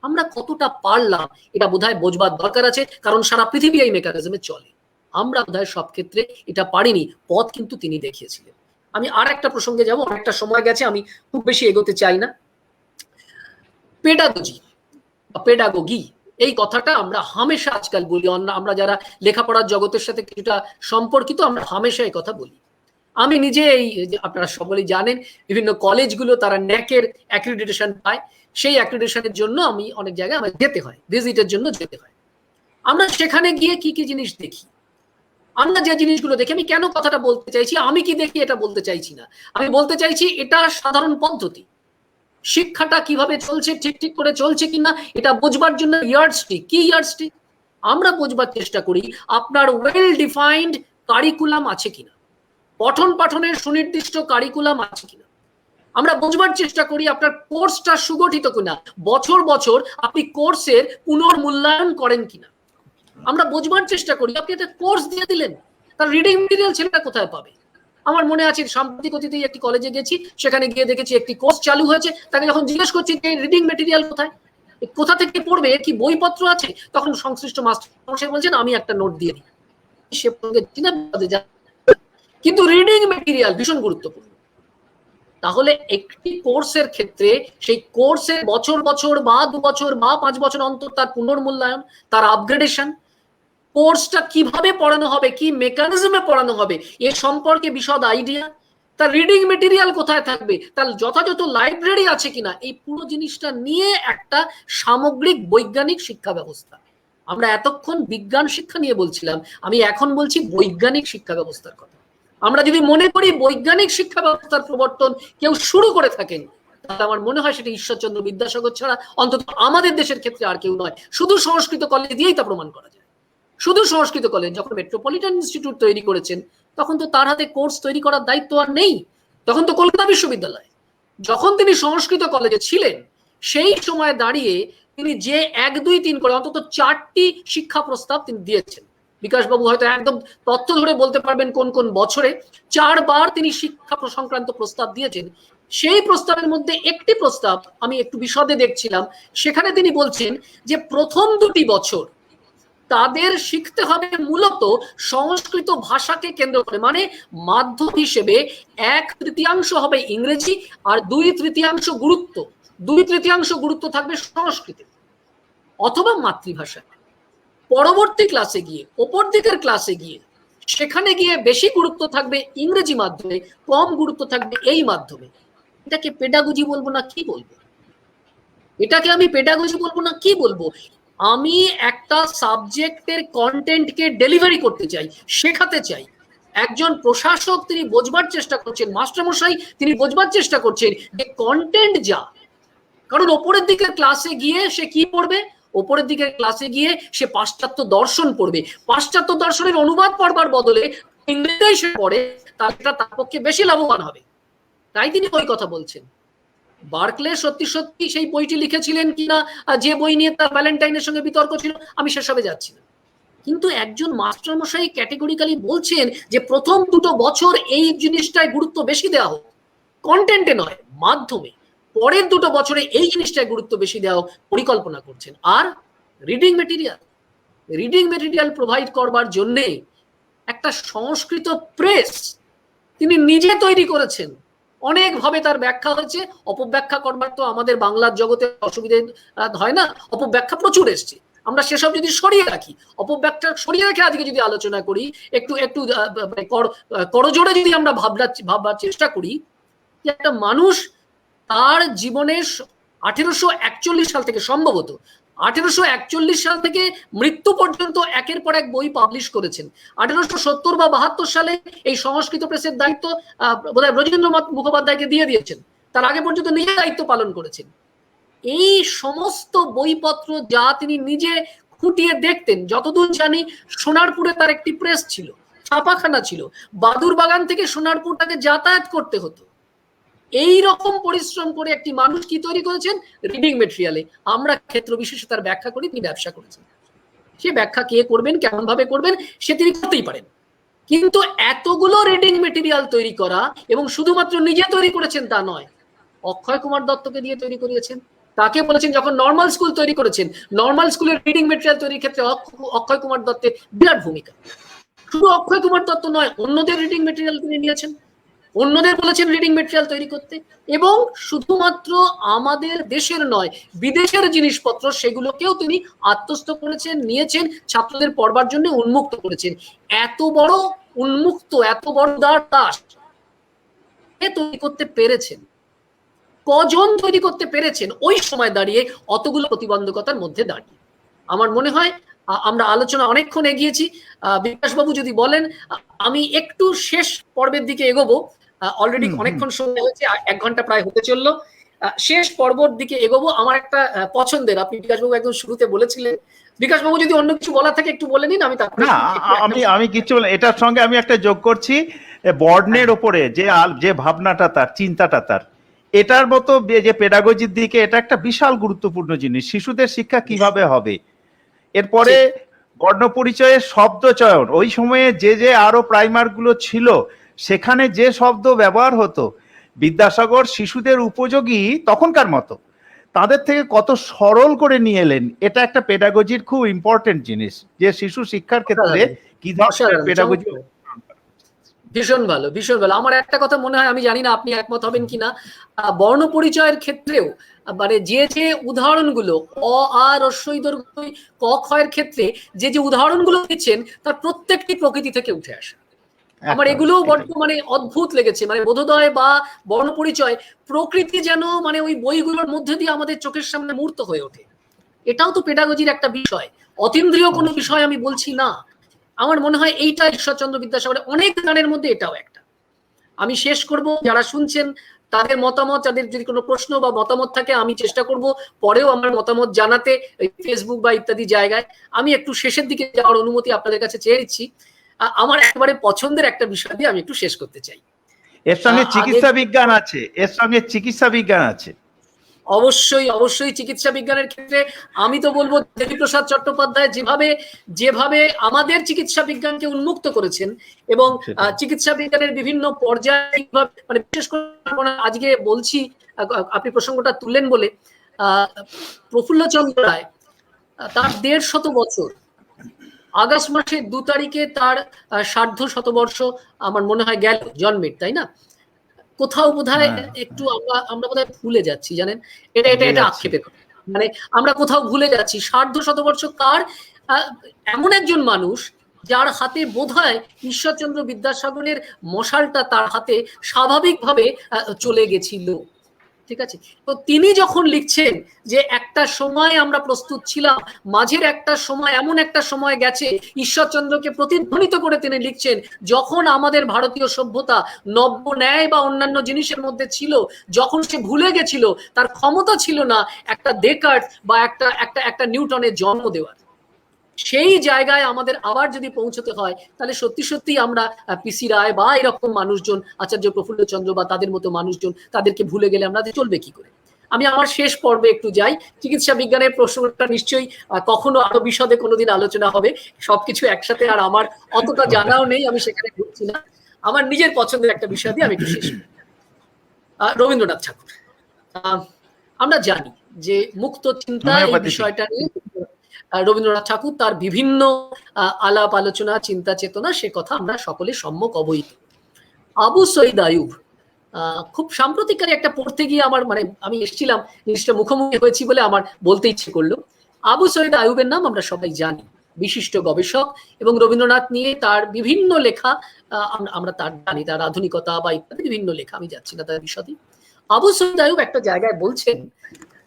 আমরা কতটা পারলাম এটা বোধহয় বোঝবার দরকার আছে, কারণ সারা পৃথিবী এই মেকানিজমে চলে। আমরা বোধহয় সব ক্ষেত্রে এটা পারিনি, পথ কিন্তু তিনি দেখিয়েছিলেন। আমি আর একটা প্রসঙ্গে যাব, অনেকটা সময় গেছে, আমি খুব বেশি এগোতে চাই না। পেডাগোগি এই কথাটা আমরা হামেশা আজকাল বলি, আমরা যারা লেখাপড়ার জগতের সাথে কিছুটা সম্পর্কিত, আমরা হামেশা এই কথা বলি। আমি নিজে আপনারা সকলেই জানেন, বিভিন্ন কলেজগুলো তারা ন্যাকের অ্যাক্রিডিটেশন পায়, সেই অ্যাক্রিডিটেশনের জন্য আমি অনেক জায়গায় আমার যেতে হয়, ভিজিটের জন্য যেতে হয়। আমরা সেখানে গিয়ে কি কি জিনিস দেখি, আমরা যে জিনিসগুলো দেখি, আমি কেন কথাটা বলতে চাইছি, আমি কি দেখি এটা বলতে চাইছি না, আমি বলতে চাইছি এটা সাধারণ পদ্ধতি। শিক্ষাটা কিভাবে চলছে, ঠিক করে চলছে কিনা এটা বোঝবার জন্য ইয়ার্ডস্টিক আমরা বোঝবার চেষ্টা করি আপনার ওয়েল ডিফাইন্ড কারিকুলাম আছে কিনা, পঠন পাঠনের সুনির্দিষ্ট কারিকুলাম আছে কিনা। আমরা বোঝবার চেষ্টা করি আপনার কোর্সটা সুগঠিত কিনা, বছর বছর আপনি কোর্সের পুনর্মূল্যায়ন করেন কিনা। আমরা বোঝবার চেষ্টা করি আপনি একটা কোর্স দিয়ে দিলেন, তার রিডিং মেটেরিয়াল ছেলেটা কোথায় পাবে। আমার মনে আছে সাম্প্রতিক অতীতেই একটি কলেজে গেছি, সেখানে গিয়ে দেখেছি একটি কোর্স চালু হয়েছে, তাকে যখন জিজ্ঞেস করছি যে রিডিং মেটেরিয়াল কোথায়, কোথা থেকে পড়বে, কি বইপত্র আছে, তখন সংশ্লিষ্ট মাস্টার বলছেন আমি একটা নোট দিয়ে দিই। সে কিন্তু রিডিং মেটেরিয়াল ভীষণ গুরুত্বপূর্ণ। তাহলে একটি কোর্সের ক্ষেত্রে সেই কোর্সের বছর বছর বা 2 বছর বা 5 বছর অন্তর তার পুনর্মূল্যায়ন, তার আপগ্রেডেশন, কোর্সটা কিভাবে পড়ানো হবে, কি মেকানিজমে পড়ানো হবে এ সম্পর্কে বিশদ আইডিয়া, তার রিডিং মেটেরিয়াল কোথায় থাকবে, তার যথাযথ লাইব্রেরি আছে কিনা, এই পুরো জিনিসটা নিয়ে একটা সামগ্রিক বৈজ্ঞানিক শিক্ষা ব্যবস্থা। আমরা এতক্ষণ বিজ্ঞান শিক্ষা নিয়ে বলছিলাম, আমি এখন বলছি বৈজ্ঞানিক শিক্ষা ব্যবস্থার কথা। আমরা যদি মনে করি বৈজ্ঞানিক শিক্ষা ব্যবস্থার প্রবর্তন কেউ শুরু করে থাকেন, তাহলে আমার মনে হয় সেটা ঈশ্বরচন্দ্র বিদ্যাসাগর ছাড়া অন্তত আমাদের দেশের ক্ষেত্রে আর কেউ নয়। শুধু সংস্কৃত কলেজ দিয়েই তা প্রমাণ করা যায়। শুধু সংস্কৃত কলেজ, যখন মেট্রোপলিটন ইনস্টিটিউট তৈরি করেছেন তখন তো তার হাতে কোর্স তৈরি করার দায়িত্ব আর নেই, তখন তো কলকাতা বিশ্ববিদ্যালয়। যখন তিনি সংস্কৃত কলেজে ছিলেন সেই সময় দাঁড়িয়ে তিনি যে 1, 2, 3 করে অন্তত 4টি শিক্ষা প্রস্তাব তিনি দিয়েছেন। বিকাশবাবু হয়তো একদম তথ্য ধরে বলতে পারবেন কোন কোন বছরে 4 বার তিনি শিক্ষা সংক্রান্ত প্রস্তাব দিয়েছেন। সেই প্রস্তাবের মধ্যে একটি প্রস্তাব আমি একটু বিশদে দেখছিলাম, সেখানে তিনি বলছেন যে প্রথম 2টি বছর তাদের শিখতে হবে মূলত সংস্কৃত ভাষাকে কেন্দ্র করে, মানে মাধ্যম হিসেবে 1/3 হবে ইংরেজি আর 2/3 গুরুত্ব থাকবে সংস্কৃতে অথবা মাতৃভাষায়। পরবর্তী ক্লাসে গিয়ে, ওপর দিকের ক্লাসে গিয়ে, সেখানে গিয়ে বেশি গুরুত্ব থাকবে ইংরেজি মাধ্যমে, কম গুরুত্ব থাকবে এই মাধ্যমে। এটাকে পেডাগজি বলবো না কি বলবো, এটাকে আমি পেডাগজি বলবো না কি বলবো। আমি একটা সাবজেক্টের কন্টেন্টকে ডেলিভারি করতে চাই, শেখাতে চাই। একজন প্রশাসক তিনি বোঝবার চেষ্টা করছেন, মাস্টারমশাই তিনি বোঝবার চেষ্টা করছেন যে কন্টেন্ট যা, কারণ ওপরের দিকের ক্লাসে গিয়ে সে কি পড়বে, ওপরের দিকের ক্লাসে গিয়ে সে পাশ্চাত্য দর্শন পড়বে। পাশ্চাত্য দর্শনের অনুবাদ পড়বার বদলে ইংরেজি সে পড়ে, তার পক্ষে বেশি লাভবান হবে। তাই তিনি ওই কথা বলছেন। বার্কলে সত্যি সত্যি সেই বইটি লিখেছিলেন কিনা, যে বই নিয়ে তার ভ্যালেন্টাইনের সঙ্গে বিতর্ক ছিল, আমি সেসবে যাচ্ছি না। কিন্তু একজন মাস্টারমশাই ক্যাটেগরিক্যালি বলছেন যে প্রথম 2 বছর এই জিনিসটায় গুরুত্ব বেশি দেওয়া হোক, কন্টেন্টে নয় মাধ্যমে, পরের 2 বছরে এই জিনিসটায় গুরুত্ব বেশি দেওয়া পরিকল্পনা করছেন। আর রিডিং মেটেরিয়াল প্রোভাইড করবার জন্যে একটা সংস্কৃত প্রেস তিনি নিজে তৈরি করেছেন। অনেকভাবে তার ব্যাখ্যা হয়েছে, অপব্যাখ্যা করবার তো আমাদের বাংলার জগতে অসুবিধে হয় না, অপব্যাখ্যা প্রচুর এসছে। আমরা সেসব যদি সরিয়ে রাখি, অপব্যাখ্যা সরিয়ে রেখে আজকে যদি আলোচনা করি, একটু একটু করজোড়ে যদি আমরা ভাববার চেষ্টা করি যে একটা মানুষ তার জীবনের 1841 সাল থেকে, সম্ভবত 1841 সাল থেকে মৃত্যু পর্যন্ত একের পর এক বই পাবলিশ করেছেন। 1870 বা 72 সালে এই সংস্কৃত প্রেসের দায়িত্ব বোধহয় ব্রজেন্দ্রনাথ মুখোপাধ্যায়কে দিয়ে দিয়েছেন, তার আগে পর্যন্ত নিজে দায়িত্ব পালন করেছেন। এই সমস্ত বইপত্র যা তিনি নিজে খুঁটিয়ে দেখতেন, যতদূর জানি সোনারপুরে তার একটি প্রেস ছিল, ছাপাখানা ছিল, বাদুর বাগান থেকে সোনারপুর তাকে যাতায়াত করতে হতো। এই রকম পরিশ্রম করে একটি মানুষ কি তৈরি করেছেন? রিডিং মেটেরিয়ালে। আমরা ক্ষেত্র বিশেষে তার ব্যাখ্যা করি, তিনি ব্যবসা করেছেন। সে ব্যাখ্যা কে করবেন, কেমন ভাবে করবেন, সে তিনি করতেই পারেন। কিন্তু এতগুলো রিডিং মেটেরিয়াল তৈরি করা, এবং শুধুমাত্র নিজে তৈরি করেছেন তা নয়, অক্ষয় কুমার দত্তকে দিয়ে তৈরি করিয়েছেন। তাকে বলেছেন, যখন নর্মাল স্কুল তৈরি করেছেন, নর্মাল স্কুলের রিডিং মেটেরিয়াল তৈরির ক্ষেত্রে অক্ষয় কুমার দত্তের বিরাট ভূমিকা। শুধু অক্ষয় কুমার দত্ত নয়, অন্যদের রিডিং মেটেরিয়াল তিনি নিয়েছেন, অন্যদের বলেছেন রিডিং মেটেরিয়াল তৈরি করতে, এবং শুধুমাত্র আমাদের দেশের নয়, বিদেশের জিনিসপত্র সেগুলোকেও তিনি আত্মস্থ করেছেন, নিয়েছেন, ছাত্রদের পড়বার জন্য উন্মুক্ত করেছেন। এত বড় উন্মুক্ত, এত বড় দাস তৈরি করতে পেরেছেন, কজন তৈরি করতে পেরেছেন ওই সময় দাঁড়িয়ে, অতগুলো প্রতিবন্ধকতার মধ্যে দাঁড়িয়ে? আমার মনে হয় আমরা আলোচনা অনেকক্ষণ এগিয়েছি। বিকাশবাবু যদি বলেন, আমি একটু শেষ পর্বের দিকে এগোবো। অলরেডি অনেকক্ষণ সময় হয়েছে, 1 ঘন্টা প্রায় হতে চললো। শেষ পর্বর দিকে এগোবো। আমার একটা পছন্দের, আপনি বিকাশবাবু একদম শুরুতে বলেছিলেন, বিকাশবাবু যদি অন্য কিছু বলা থাকে একটু বলে নিন। আমি কিছু, এটার সঙ্গে আমি একটা যোগ করছি, বর্ণের ওপরে যে ভাবনাটা তার, চিন্তাটা তার, এটার মতো যে পেডাগজির দিকে, এটা একটা বিশাল গুরুত্বপূর্ণ জিনিস। শিশুদের শিক্ষা কিভাবে হবে, এরপরে বর্ণ পরিচয়ের শব্দ চয়ন, ওই সময়ে যে আরো প্রাইমার গুলো ছিল সেখানে যে শব্দ ব্যবহার হতো, বিদ্যাসাগর শিশুদের উপযোগী তখনকার মতো তাদের থেকে কত সরল করে নিয়ে এলেন। এটা একটা পেডাগজির খুব ইম্পর্টেন্ট জিনিস, যে শিশু শিক্ষার ক্ষেত্রে কি ধরনের পেডাগজি। ভীষণ ভালো, ভীষণ ভালো। আমার একটা কথা মনে হয়, আমি জানি না আপনি একমত হবেন কিনা, বর্ণ পরিচয়ের ক্ষেত্রেও মানে যে উদাহরণগুলো অ আ হ্রস্বই দীর্ঘই ক খ এর ক্ষেত্রে যে উদাহরণগুলো দিচ্ছেন, তার প্রত্যেকটি প্রকৃতি থেকে উঠে আসে। আমার এগুলো বর্তমানে অদ্ভুত লেগেছে। মানে বোধোদয় বা বর্ণ পরিচয়, প্রকৃতি যেন মানে ওই বইগুলোর মধ্যে দিয়ে আমাদের চোখের সামনে মূর্ত হয়ে ওঠে। এটাও তো পেডাগজির একটা বিষয়, অতীন্দ্রিয় কোনো বিষয় আমি বলছি না। আমার মনে হয় এইটা ঈশ্বরচন্দ্র বিদ্যাসাগরের অনেক গানের মধ্যে এটাও একটা। আমি শেষ করব, যারা শুনছেন তাদের মতামত, তাদের যদি কোনো প্রশ্ন বা মতামত থাকে, আমি চেষ্টা করব পরেও আমার মতামত জানাতে ফেসবুক বা ইত্যাদি জায়গায়। আমি একটু শেষের দিকে যাওয়ার অনুমতি আপনাদের কাছে চেয়ে নিচ্ছি। আমার একেবারে পছন্দের একটা বিষয় দিয়ে আমি একটু শেষ করতে চাই। এর সঙ্গে চিকিৎসা বিজ্ঞান আছে, এর সঙ্গে চিকিৎসা বিজ্ঞান আছে। অবশ্যই অবশ্যই চিকিৎসা বিজ্ঞানের ক্ষেত্রে আমি তো বলবো, দেবীপ্রসাদ চট্টোপাধ্যায় যেভাবে আমাদের চিকিৎসা বিজ্ঞানকে উন্মুক্ত করেছেন, এবং চিকিৎসা বিজ্ঞানের বিভিন্ন পর্যায়ে, মানে বিশেষ করে আজকে বলছি, আপনি প্রসঙ্গটা তুললেন বলে, প্রফুল্লচন্দ্র রায়, তার 150 বছর, আগস্ট মাসের 2 তারিখে তার সার্ধ শতবর্ষ আমার মনে হয় গেল জন্মের, তাই না? কোথাও বোধহয় একটু আমরা বোধহয় ভুলে যাচ্ছি, জানেন, এটা আক্ষেপের কথা। মানে আমরা কোথাও ভুলে যাচ্ছি সার্ধ শতবর্ষ কার, এমন একজন মানুষ যার হাতে বোধহয় ঈশ্বরচন্দ্র বিদ্যাসাগরের মশালটা তার হাতে স্বাভাবিকভাবে চলে গেছিল। ঠিক আছে, তো তিনি যখন লিখছেন যে একটা সময় আমরা প্রস্তুত ছিলাম, মাঝের একটা সময়, এমন একটা সময় গেছে, ঈশ্বরচন্দ্রকে প্রতিধ্বনিত করে তিনি লিখছেন, যখন আমাদের ভারতীয় সভ্যতা নব্য ন্যায় বা অন্যান্য জিনিসের মধ্যে ছিল, যখন সে ভুলে গেছিল, তার ক্ষমতা ছিল না একটা ডেকার্ট বা একটা নিউটনের জন্ম দেওয়ার। সেই জায়গায় আমাদের আবার যদি পৌঁছতে হয়, তাহলে সত্যি সত্যি আমরা পিসি রায় বা এরকম মানুষজন, আচার্য প্রফুল্লচন্দ্র বা তাদের মতো মানুষজন, তাদেরকে ভুলে গেলে আমরা চলবে কি করে? আমি আমার শেষ পর্বে একটু যাই। চিকিৎসা বিজ্ঞানের প্রশ্নটা নিশ্চয়ই কখনো আরো বিশদে কোনোদিন আলোচনা হবে, সবকিছু একসাথে আর আমার অতটা জানাও নেই, আমি সেখানে ঢুকছি না। আমার নিজের পছন্দের একটা বিষয় দিয়ে আমি একটু শেষ করি। রবীন্দ্রনাথ ঠাকুর, আমরা জানি যে মুক্ত চিন্তা এই বিষয়টা নিয়ে রবীন্দ্রনাথ ঠাকুর তার বিভিন্ন আলাপ আলোচনা, চিন্তা চেতনা, সে কথা আমরা সকলে সম্যক অবহিত। আবু সঈদ আইয়ুব, খুব সাম্প্রতিককালে একটা পড়তে গিয়ে আমার, মানে আমি এসেছিলাম, জিনিসটা মুখোমুখি হয়েছি বলে আমার বলতে ইচ্ছে করলো। আবু সৈয়দ আইয়ুবের নাম আমরা সবাই জানি, বিশিষ্ট গবেষক, এবং রবীন্দ্রনাথ নিয়ে তার বিভিন্ন লেখা আমরা তার জানি, তার আধুনিকতা বা ইত্যাদি বিভিন্ন লেখা, আমি যাচ্ছি না তার বিশদে। আবু সৈয়দ আইয়ুব একটা জায়গায় বলছেন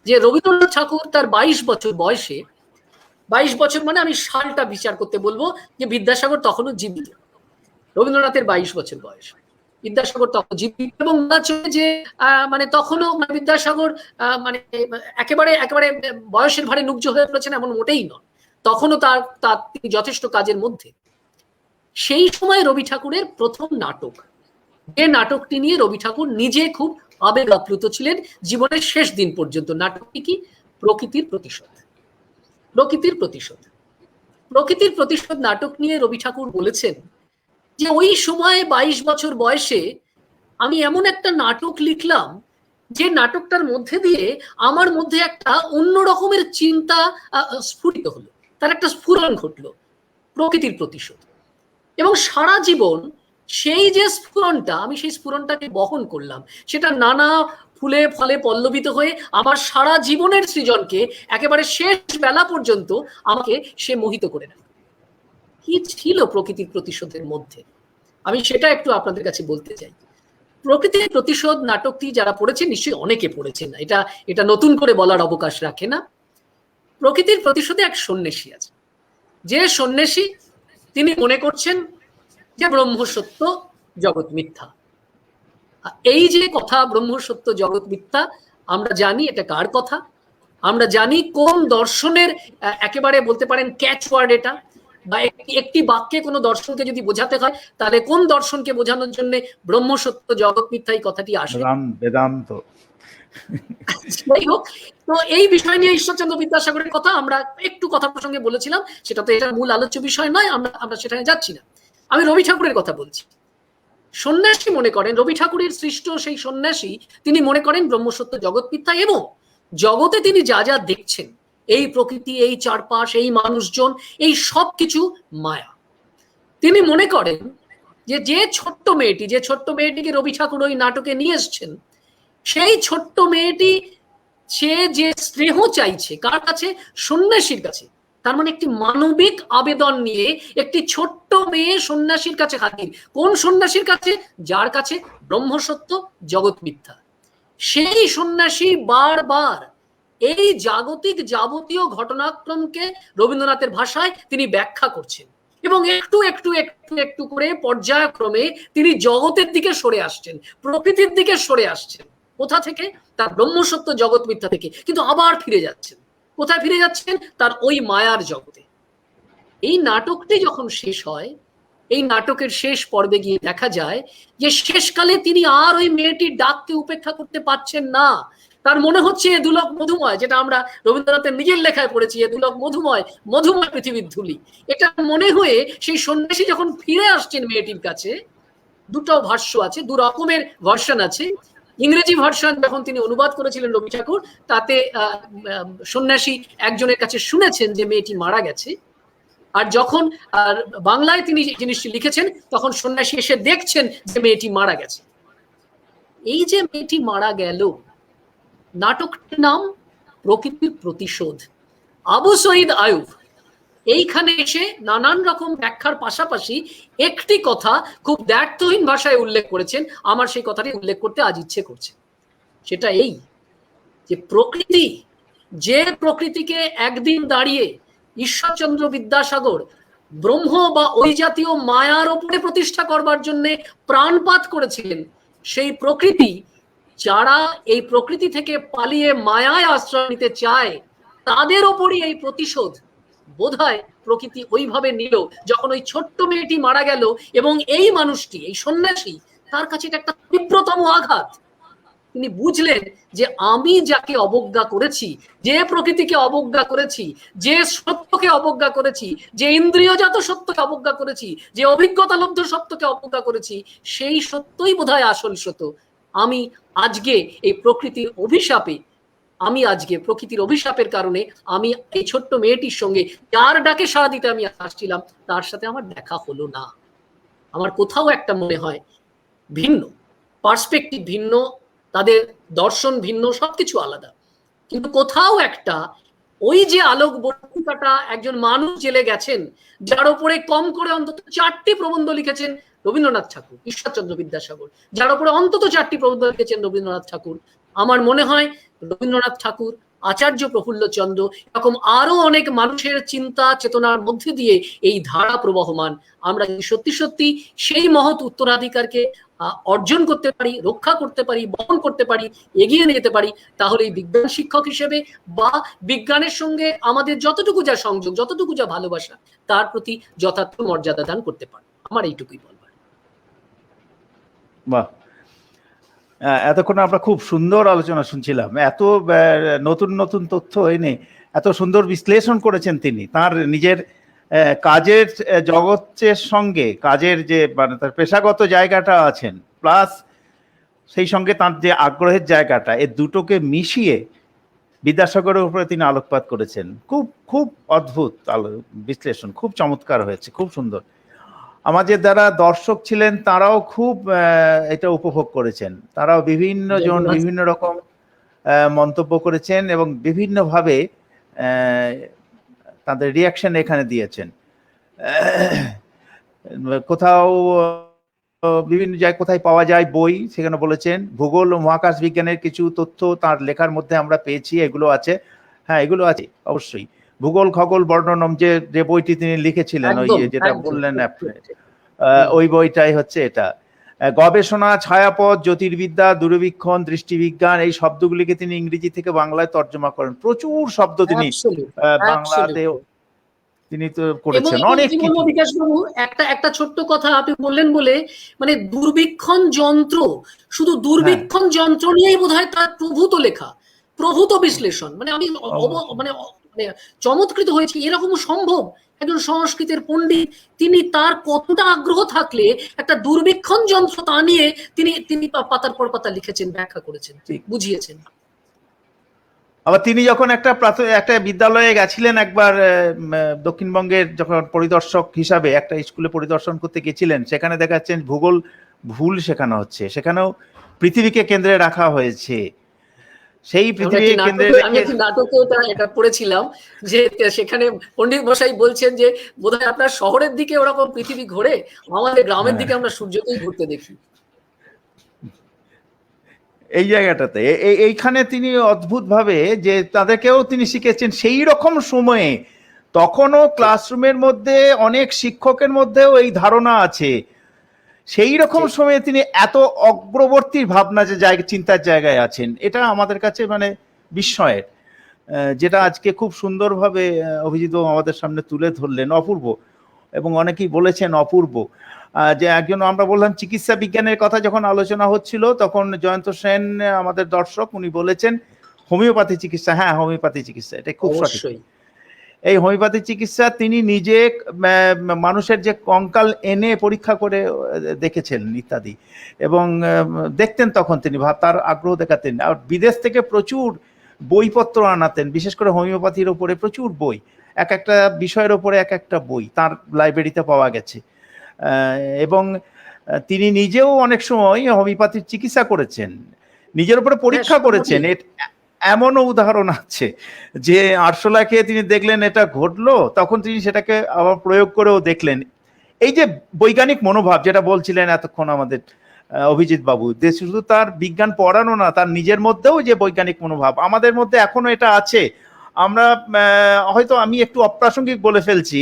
যে রবীন্দ্রনাথ ঠাকুর তার 22 বছর বয়সে, 22 বছর মানে আমি সালটা বিচার করতে বলবো, যে বিদ্যাসাগর তখনও জীবিত, রবীন্দ্রনাথের 22 বছর বয়স, বিদ্যাসাগর তখন জীবিত, এবং যে মানে তখনও মানে বিদ্যাসাগর মানে একেবারে একেবারে বয়সের ভারে নুগ্ধ হয়ে পড়েছেন এমন মোটেই নয়, তখনও তার তিনি যথেষ্ট কাজের মধ্যে। সেই সময় রবি ঠাকুরের প্রথম নাটক, যে নাটকটি নিয়ে রবি ঠাকুর নিজে খুব আবেগ আপ্লুত ছিলেন জীবনের শেষ দিন পর্যন্ত, নাটকটি কি? প্রকৃতির প্রতিশোধ। প্রকৃতির প্রতিশোধ। প্রকৃতির প্রতিশোধ নাটক নিয়ে রবি ঠাকুর বলেছেন যে ওই সময় 22 বছর বয়সে আমি এমন একটা নাটক লিখলাম যে নাটকটার মধ্যে দিয়ে আমার মধ্যে একটা অন্য রকমের চিন্তা স্ফুরিত হলো, তার একটা স্ফুরণ ঘটলো, প্রকৃতির প্রতিশোধ। এবং সারা জীবন সেই যে স্ফুরণটা, আমি সেই স্ফুরণটাকে বহন করলাম, সেটা নানা ফুলে ফলে পল্লবিত হয়ে আমার সারা জীবনের সৃজনকে একেবারে শেষ বেলা পর্যন্ত আমাকে সে মোহিত করে নেয়। কি ছিল প্রকৃতির প্রতিশোধের মধ্যে, আমি সেটা একটু আপনাদের কাছে বলতে চাই। প্রকৃতির প্রতিশোধ নাটকটি যারা পড়েছেন নিশ্চয়ই অনেকে পড়েছেন, এটা নতুন করে বলার অবকাশ রাখে না। প্রকৃতির প্রতিশোধে এক সন্ন্যাসী আছে, যে সন্ন্যাসী তিনি মনে করছেন যে ব্রহ্ম সত্য জগৎ মিথ্যা। এই যে কথা ব্রহ্ম সত্য জগৎ মিথ্যা, আমরা জানি এটা কার কথা, আমরা জানি কোন দর্শনের একেবারে বলতে পারেন ক্যাচ ওয়ার্ড এটা, বা একটি বাক্যে কোনো দর্শনকে যদি বোঝাতে হয় তাহলে কোন দর্শনকে বোঝানোর জন্য ব্রহ্ম সত্য জগৎ মিথ্যা এই কথাটি আসে? বেদান্ত। যাই হোক, তো এই বিষয় নিয়ে ঈশ্বরচন্দ্র বিদ্যাসাগরের কথা আমরা একটু কথা প্রসঙ্গে বলেছিলাম, সেটা তো এটার মূল আলোচ্য বিষয় নয়, আমরা সেখানে যাচ্ছি না। আমি রবি ঠাকুরের কথা বলছি। সন্ন্যাসী মনে করেন, রবি ঠাকুরের সৃষ্ট সেই সন্ন্যাসী, তিনি মনে করেন ব্রহ্মসত্য জগৎ মিথ্যা, এবং জগতে তিনি যা যা দেখছেন, এই প্রকৃতি, এই চারপাশ, এই মানুষজন, এই সব কিছু মায়া। তিনি মনে করেন যে ছোট্ট মেয়েটিকে রবি ঠাকুর ওই নাটকে নিয়ে এসছেন, সেই ছোট্ট মেয়েটি সে যে স্নেহ চাইছে কার কাছে? সন্ন্যাসীর কাছে। তার মানে একটি মানবিক আবেদন নিয়ে একটি ছোট্ট মেয়ে সন্ন্যাসীর কাছে হাজির। কোন সন্ন্যাসীর কাছে? যার কাছে ব্রহ্মসত্য জগৎ মিথ্যা। সেই সন্ন্যাসী বারবার এই জাগতিক যাবতীয় ঘটনাক্রমকে রবীন্দ্রনাথের ভাষায় তিনি ব্যাখ্যা করছেন, এবং একটু একটু একটু একটু করে পর্যায়ক্রমে তিনি জগতের দিকে সরে আসছেন, প্রকৃতির দিকে সরে আসছেন। কোথা থেকে? তার ব্রহ্মসত্য জগৎ মিথ্যা থেকে, কিন্তু আবার ফিরে যাচ্ছেন। কোথায় ফিরে যাচ্ছেন? তার ওই মায়ার জগতে। এই নাটকটি যখন শেষ হয়, এই নাটকের শেষ পর্বে গিয়ে দেখা যায় যে শেষকালে তিনি আর ওই মেয়েটির ডাককে উপেক্ষা করতে পারছেন না। তার মনে হচ্ছে এ দুলক মধুময়, যেটা আমরা রবীন্দ্রনাথের নিজের লেখায় পড়েছি, এ দুলক মধুময়, মধুময় পৃথিবীর ধুলি। এটা মনে হয়ে সেই সন্ন্যাসী যখন ফিরে আসছেন মেয়েটির কাছে, দুটো ভাষ্য আছে, দু রকমের ভার্সন আছে। ইংরেজি ভার্সন যখন তিনি অনুবাদ করেছিলেন রবি ঠাকুর, তাতে সন্ন্যাসী একজনের কাছে শুনেছেন যে মেয়েটি মারা গেছে, আর যখন বাংলায় তিনি জিনিসটি লিখেছেন তখন সন্ন্যাসী এসে দেখছেন যে মেয়েটি মারা গেছে। এই যে মেয়েটি মারা গেল, নাটকটির নাম প্রকৃতির প্রতিশোধ। আবু সঈদ আইয়ুব এইখানে এসে নানান রকম ব্যাখ্যার পাশাপাশি একটি কথা খুব দ্ব্যর্থহীন ভাষায় উল্লেখ করেছেন, আমার সেই কথাটি উল্লেখ করতে আজ ইচ্ছে করছে। সেটা এই যে প্রকৃতি, যে প্রকৃতিকে একদিন দাঁড়িয়ে ঈশ্বরচন্দ্র বিদ্যাসাগর ব্রহ্ম বা ওই জাতীয় মায়ার ওপরে প্রতিষ্ঠা করবার জন্য প্রাণপাত করেছিলেন, সেই প্রকৃতি, যারা এই প্রকৃতি থেকে পালিয়ে মায়ায় আশ্রয় নিতে চায়, তাদের ওপরই এই প্রতিশোধ বোধহয় প্রকৃতি ওইভাবে নিল যখন ওই ছোট্ট মেয়েটি মারা গেল, এবং এই মানুষটি, এই সন্ন্যাসী, তার কাছে এটা একটা তীব্রতম আঘাত। তিনি বুঝলেন যে আমি যাকে অবজ্ঞা করেছি, যে প্রকৃতিকে অবজ্ঞা করেছি, যে সত্যকে অবজ্ঞা করেছি, যে ইন্দ্রিয়জাত সত্যকে অবজ্ঞা করেছি, যে অভিজ্ঞতালব্ধ সত্যকে অবজ্ঞা করেছি, সেই সত্যই বোধহয় আসল সত্য। আমি আজকে এই প্রকৃতির অভিশাপে, আমি আজকে প্রকৃতির অভিশাপের কারণে আমি এই ছোট্ট মেয়েটির সঙ্গে যার ডাকে সাড়া দিতে আমি আসছিলাম, তার সাথে আমার দেখা হলো না। আমার কোথাও একটা মনে হয় ভিন্ন পার্সপেক্টিভ, ভিন্ন, তাদের দর্শন ভিন্ন, সবকিছু আলাদা, কিন্তু কোথাও একটা ওই যে আলোক বর্তিকাটা একজন মানুষ জেলে গেছেন, যার উপরে কম করে অন্তত 4টি প্রবন্ধ লিখেছেন রবীন্দ্রনাথ ঠাকুর, ঈশ্বরচন্দ্র বিদ্যাসাগর, যার উপরে অন্তত 4টি প্রবন্ধ লিখেছেন রবীন্দ্রনাথ ঠাকুর। আমার মনে হয় রবীন্দ্রনাথ ঠাকুর, আচার্য প্রফুল্লচন্দ্র, এরকম আরো অনেক মানুষের চিন্তা চেতনার মধ্যে দিয়ে এই ধারা প্রবহমান। আমরা যদি সত্যি সত্যি সেই মহৎ উত্তরাধিকারকে অর্জন করতে পারি, রক্ষা করতে পারি, বহন করতে পারি, এগিয়ে নিয়ে যেতে পারি, তাহলে এই বিজ্ঞান শিক্ষক হিসেবে বা বিজ্ঞানের সঙ্গে আমাদের যতটুকু যা সংযোগ, যতটুকু যা ভালোবাসা, তার প্রতি যথার্থ মর্যাদা দান করতে পারি। আমার এইটুকুই বলবার। বাহ, এতক্ষণ আমরা খুব সুন্দর আলোচনা শুনছিলাম। এত নতুন নতুন তথ্য এনে এত সুন্দর বিশ্লেষণ করেছেন তিনি তার নিজের কাজের জগতের সঙ্গে, কাজের যে মানে তার পেশাগত জায়গাটা আছেন, প্লাস সেই সঙ্গে তার যে আগ্রহের জায়গাটা, এই দুটোকে মিশিয়ে বিদ্যাসাগরের উপরে তিনি আলোকপাত করেছেন। খুব খুব অদ্ভুত বিশ্লেষণ, খুব চমৎকার হয়েছে, খুব সুন্দর। আমাদের যারা দর্শক ছিলেন তারাও খুব এটা উপভোগ করেছেন, তারাও বিভিন্ন জন বিভিন্ন রকম মন্তব্য করেছেন এবং বিভিন্নভাবে তাদের রিয়াকশন এখানে দিয়েছেন। কোথাও বিভিন্ন জায়গায় কোথায় পাওয়া যায় বই, সেখানে বলেছেন ভূগোল ও মহাকাশ বিজ্ঞানের কিছু তথ্য তার লেখার মধ্যে আমরা পেয়েছি, এগুলো আছে। হ্যাঁ, এগুলো আছে অবশ্যই। ভূগোল খগোল বর্ণনম যে বইটি তিনি লিখেছিলেন, ওই যেটা বললেন আপনি, ওই বইটাই হচ্ছে এটা। গবেষণা, ছায়াপথ, জ্যোতির্বিদ্যা, দূরবীক্ষণ, দৃষ্টিবিজ্ঞান, এই শব্দগুলিকে তিনি ইংরেজি থেকে বাংলায় তর্জমা করেন। প্রচুর শব্দ তিনি বাংলাতে তিনি তো করেছেন অনেক কিছু। বিকাশবাবু, একটা ছোট্ট কথা আপনি বললেন বলে, মানে দূরবীক্ষণ যন্ত্র, শুধু দূরবীক্ষণ যন্ত্র নিয়েই বোধহয় তার প্রভূত লেখা, প্রভূত বিশ্লেষণ। মানে আমি মানে চমৎকৃত হয়েছি, এরকম সম্ভব? একজন সংস্কৃতের পণ্ডিত, তিনি তার কতটা আগ্রহ থাকলে একটা দূরবীক্ষণ যন্ত্র তা নিয়ে তিনি পাতার পর পাতা লিখেছেন, ব্যাখ্যা করেছেন, বুঝিয়েছেন। আবার তিনি যখন একটা বিদ্যালয়ে গেছিলেন একবার, দক্ষিণবঙ্গের যখন পরিদর্শক হিসাবে একটা স্কুলে পরিদর্শন করতে গেছিলেন, সেখানে দেখাচ্ছেন ভূগোল ভুল শেখানো হচ্ছে, সেখানেও পৃথিবীকে কেন্দ্রে রাখা হয়েছে। সেই পৃথিবীকে কেন্দ্রে আমি একটি নাটকে এটা পড়েছিলাম যে সেখানে পণ্ডিত মশাই বলছেন যে বোধহয় আপনার শহরের দিকে ওরকম পৃথিবী ঘোরে, আমাদের গ্রামের দিকে আমরা সূর্যকেই ঘুরতে দেখি। এই জায়গাটাতে এইখানে তিনি অদ্ভুতভাবে যে তাদেরকেও তিনি শিখেছেন সেই রকম সময়ে। তখনও ক্লাসরুমের মধ্যে অনেক শিক্ষকের মধ্যেও এই ধারণা আছে, সেই রকম সময়ে তিনি এত অগ্রবর্তী ভাবনা যে চিন্তার জায়গায় আছেন, এটা আমাদের কাছে মানে বিস্ময়ের। যেটা আজকে খুব সুন্দরভাবে অভিজিৎ আমাদের সামনে তুলে ধরলেন, অপূর্ব। এবং অনেকেই বলেছেন অপূর্ব। যে একজন, আমরা বললাম চিকিৎসা বিজ্ঞানের কথা যখন আলোচনা হচ্ছিল, তখন জয়ন্ত সেন আমাদের দর্শক, উনি বলেছেন হোমিওপ্যাথি চিকিৎসা। হ্যাঁ, হোমিওপ্যাথি চিকিৎসা, এটা খুব সঠিক। এই হোমিওপ্যাথি চিকিৎসা তিনি নিজে মানুষের যে কঙ্কাল এনে পরীক্ষা করে দেখেছেন ইত্যাদি, এবং দেখতেন তখন তিনি তার আগ্রহ দেখাতেন। আর বিদেশ থেকে প্রচুর বইপত্র আনাতেন, বিশেষ করে হোমিওপ্যাথির ওপরে প্রচুর বই, এক একটা বিষয়ের ওপরে এক একটা বই তার লাইব্রেরিতে পাওয়া গেছে। এবং তিনি নিজেও অনেক সময় হোমিওপ্যাথির চিকিৎসা করেছেন, নিজের উপরে পরীক্ষা করেছেন। এমনও উদাহরণ আছে যে আরশোলা খেয়ে তিনি দেখলেন এটা ঘটলো, তখন তিনি সেটাকে আবার প্রয়োগ করেও দেখলেন। এই যে বৈজ্ঞানিক মনোভাব যেটা বলছিলেন এতক্ষণ আমাদের অভিজিৎ বাবু, যে শুধু তার বিজ্ঞান পড়ানো না, তার নিজের মধ্যেও যে বৈজ্ঞানিক মনোভাব আমাদের মধ্যে এখনো এটা আছে। আমরা হয়তো, আমি একটু অপ্রাসঙ্গিক বলে ফেলছি,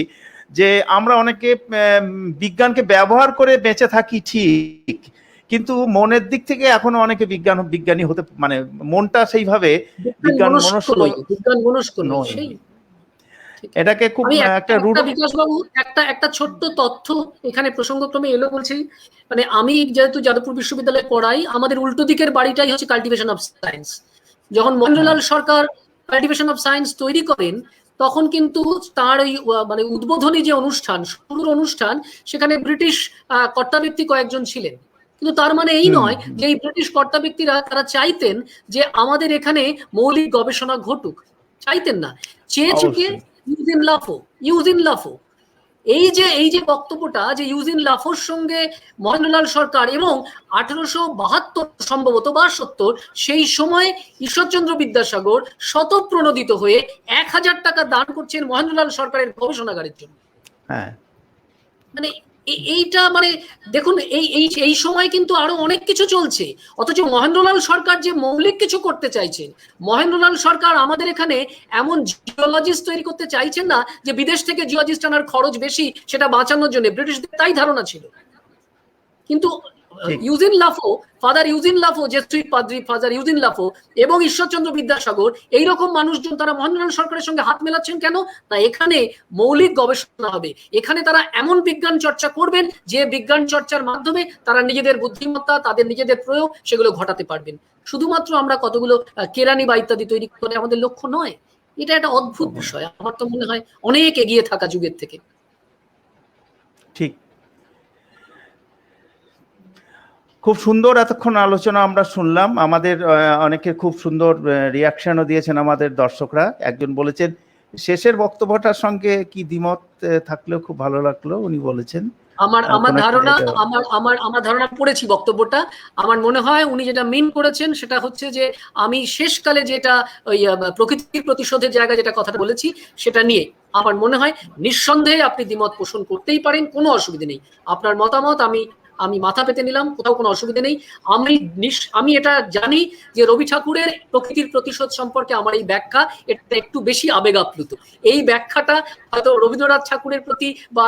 যে আমরা অনেকে বিজ্ঞানকে ব্যবহার করে বেঁচে থাকি ঠিক, কিন্তু মনের দিক থেকে এখনো অনেকে বিজ্ঞানী হতে, মানে মনটা সেইভাবে বিজ্ঞান মনস্ক নয়। এটাকে খুব একটা বিকাশবাবু, একটা ছোট্ট তথ্য এখানে প্রসঙ্গক্রমে এলো বলছি। মানে আমি যেহেতু যাদবপুর বিশ্ববিদ্যালয়ে পড়াই, আমাদের উল্টো দিকের বাড়িটাই হচ্ছে কাল্টিভেশন অফ সায়েন্স। যখন মহেন্দ্রলাল সরকার কাল্টিভেশন অফ সায়েন্স তৈরি করেন, তখন কিন্তু তার ওই মানে উদ্বোধনী যে অনুষ্ঠান, শুরুর অনুষ্ঠান, সেখানে ব্রিটিশ কর্তা ব্যক্তি কয়েকজন ছিলেন। কিন্তু তার মানে এই নয় যে এই ব্রিটিশ কর্তা ব্যক্তিরা তারা চাইতেন যে আমাদের এখানে মৌলিক গবেষণা ঘটুক, চাইতেন না। চেয়েছে কে? Eugene Lafont. এই যে বক্তব্যটা যে ইউজিন লাফোর সঙ্গে মহেন্দ্রলাল সরকার এবং 1872 সম্ভবত বা 70 সেই সময় ঈশ্বরচন্দ্র বিদ্যাসাগর শতপ্রণোদিত হয়ে 1000 টাকা দান করছেন মহেন্দ্রলাল সরকারের গবেষণাগারের জন্য। হ্যাঁ, মানে এইটা মানে দেখুন এই সময় কিন্তু আরো অনেক কিছু চলছে, অথচ মহেন্দ্রলাল সরকার যে মৌলিক কিছু করতে চাইছেন, মহেন্দ্রলাল সরকার আমাদের এখানে এমন জিওলজিস্ট তৈরি করতে চাইছেন না যে বিদেশ থেকে জিওলজিস্ট আনার খরচ বেশি সেটা বাঁচানোর জন্য, ব্রিটিশদের তাই ধারণা ছিল। কিন্তু ফাদার ইউজিন লাফো, জেসুইট পাদ্রী ফাদার ইউজিন লাফো এবং ঈশ্বরচন্দ্র বিদ্যাসাগর এইরকম মানুষজন তারা মহেন্দ্রলাল সরকারের সঙ্গে হাত মেলাচ্ছেন কেন? তা এখানে মৌলিক গবেষণা হবে, এখানে তারা এমন বিজ্ঞান চর্চা করবেন যে বিজ্ঞান চর্চার মাধ্যমে তারা নিজেদের বুদ্ধিমত্তা, তাদের নিজেদের প্রয়োগ সেগুলো ঘটাতে পারবেন। শুধুমাত্র আমরা কতগুলো কেরানি বা ইত্যাদি তৈরি করে আমাদের লক্ষ্য নয়। এটা একটা অদ্ভুত বিষয়, আমার তো মনে হয় অনেক এগিয়ে থাকা যুগের থেকে। ঠিক, খুব সুন্দর এতক্ষণ আলোচনা আমরা শুনলাম। আমাদের অনেকে খুব সুন্দর রিয়াকশনও দিয়েছেন আমাদের দর্শকরা। একজন বলেছেন শেষের বক্তব্যটার সঙ্গে কি দ্বিমত থাকলেও খুব ভালো লাগলো, উনি বলেছেন। আমার ধারণা পড়েছি বক্তব্যটা, আমার মনে হয় উনি যেটা মিন করেছেন সেটা হচ্ছে যে আমি শেষকালে যেটা ওই প্রকৃতির প্রতিশোধের জায়গা যেটা কথাটা বলেছি সেটা নিয়ে আমার মনে হয় নিঃসন্দেহে আপনি দ্বিমত পোষণ করতেই পারেন, কোনো অসুবিধা নেই। আপনার মতামত আমি মাথা পেতে নিলাম, কোথাও কোনো অসুবিধা নেই। আমি এটা জানি যে রবি ঠাকুরের প্রকৃতির প্রতিশোধ সম্পর্কে আমার এই ব্যাখ্যা এটা একটু বেশি আবেগ আপ্লুত। এই ব্যাখ্যাটা হয়তো রবীন্দ্রনাথ ঠাকুরের প্রতি বা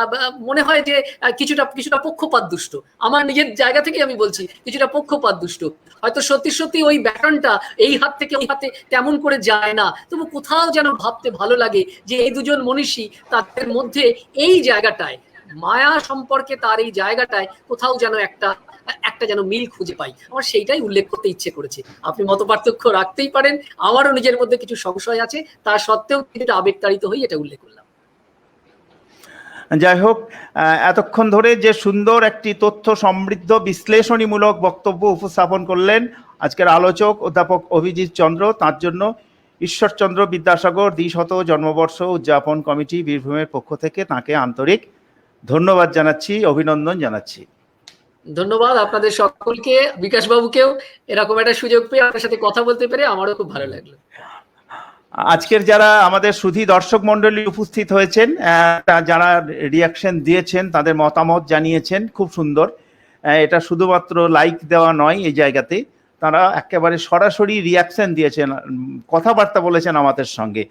মনে হয় যে কিছুটা পক্ষপাত দুষ্ট, আমার নিজের জায়গা থেকে আমি বলছি কিছুটা পক্ষপাত দুষ্ট। হয়তো সত্যি ওই ব্যাটনটা এই হাত থেকে ওই হাতে তেমন করে যায় না, তবু কোথাও যেন ভাবতে ভালো লাগে যে এই দুজন মনীষী তাদের মধ্যে এই জায়গাটায় মায়া সম্পর্কে তার এই জায়গাটায় কোথাও যেন একটা যেন মিল খুঁজে পাই। আমার সেইটাই উল্লেখ করতে ইচ্ছে করেছে। আপনি মত পার্থক্য রাখতেই পারেন, আমারও নিজের মধ্যে কিছু সংশয় আছে, তা সত্ত্বেও কিছুটা আবেগতাড়িত হয়ে এটা উল্লেখ করলাম। যাই হোক, এতক্ষণ ধরে যে সুন্দর একটি তথ্য সমৃদ্ধ বিশ্লেষণীমূলক বক্তব্য উপস্থাপন করলেন আজকের আলোচক অধ্যাপক অভিজিৎ চন্দ্র, তার জন্য ঈশ্বরচন্দ্র বিদ্যাসাগর দ্বিশত জন্মবর্ষ উদযাপন কমিটি বীরভূমের পক্ষ থেকে তাকে আন্তরিক ধন্যবাদ জানাচ্ছি, অভিনন্দন জানাচ্ছি। ধন্যবাদ আপনাদের সকলকে, বিকাশ বাবুকেও এরকম একটা সুযোগ পেয়ে আপনার সাথে কথা বলতে পেরে আমারও খুব ভালো লাগলো। আজকের যারা আমাদের সুধী দর্শক মন্ডলী উপস্থিত হয়েছেন, যারা রিয়াকশন দিয়েছেন, তাদের মতামত জানিয়েছেন, খুব সুন্দর। এটা শুধুমাত্র লাইক দেওয়া নয়, এই জায়গাতে তারা একেবারে সরাসরি রিয়াকশন দিয়েছেন, কথাবার্তা বলেছেন আমাদের সঙ্গে।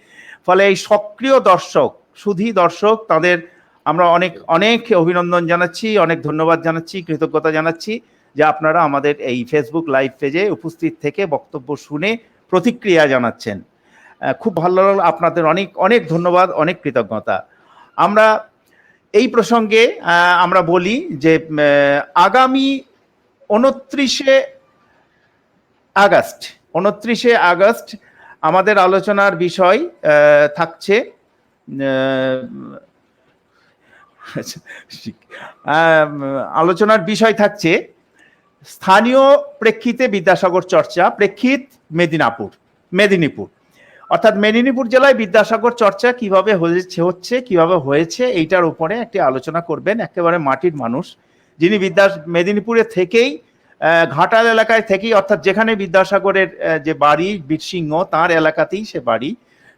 ফলে এই সক্রিয় দর্শক, সুধী দর্শক, তাদের আমরা অনেক অনেক অভিনন্দন জানাচ্ছি, অনেক ধন্যবাদ জানাচ্ছি, কৃতজ্ঞতা জানাচ্ছি যে আপনারা আমাদের এই ফেসবুক লাইভ পেজে উপস্থিত থেকে বক্তব্য শুনে প্রতিক্রিয়া জানাচ্ছেন। খুব ভালো লাগলো, আপনাদের অনেক অনেক ধন্যবাদ, অনেক কৃতজ্ঞতা। আমরা এই প্রসঙ্গে আমরা বলি যে আগামী 29শে আগস্ট আমাদের আলোচনার বিষয় থাকছে স্থানীয় প্রেক্ষিতে বিদ্যাসাগর চর্চা, প্রেক্ষিত মেদিনীপুর। অর্থাৎ মেদিনীপুর জেলায় বিদ্যাসাগর চর্চা কিভাবে হয়েছে এইটার উপরে একটি আলোচনা করবেন একেবারে মাটির মানুষ, যিনি মেদিনীপুরে থেকেই, ঘাটাল এলাকায় থেকেই, অর্থাৎ যেখানে বিদ্যাসাগরের যে বাড়ি বীরসিংহ তার এলাকাতেই সে বাড়ি,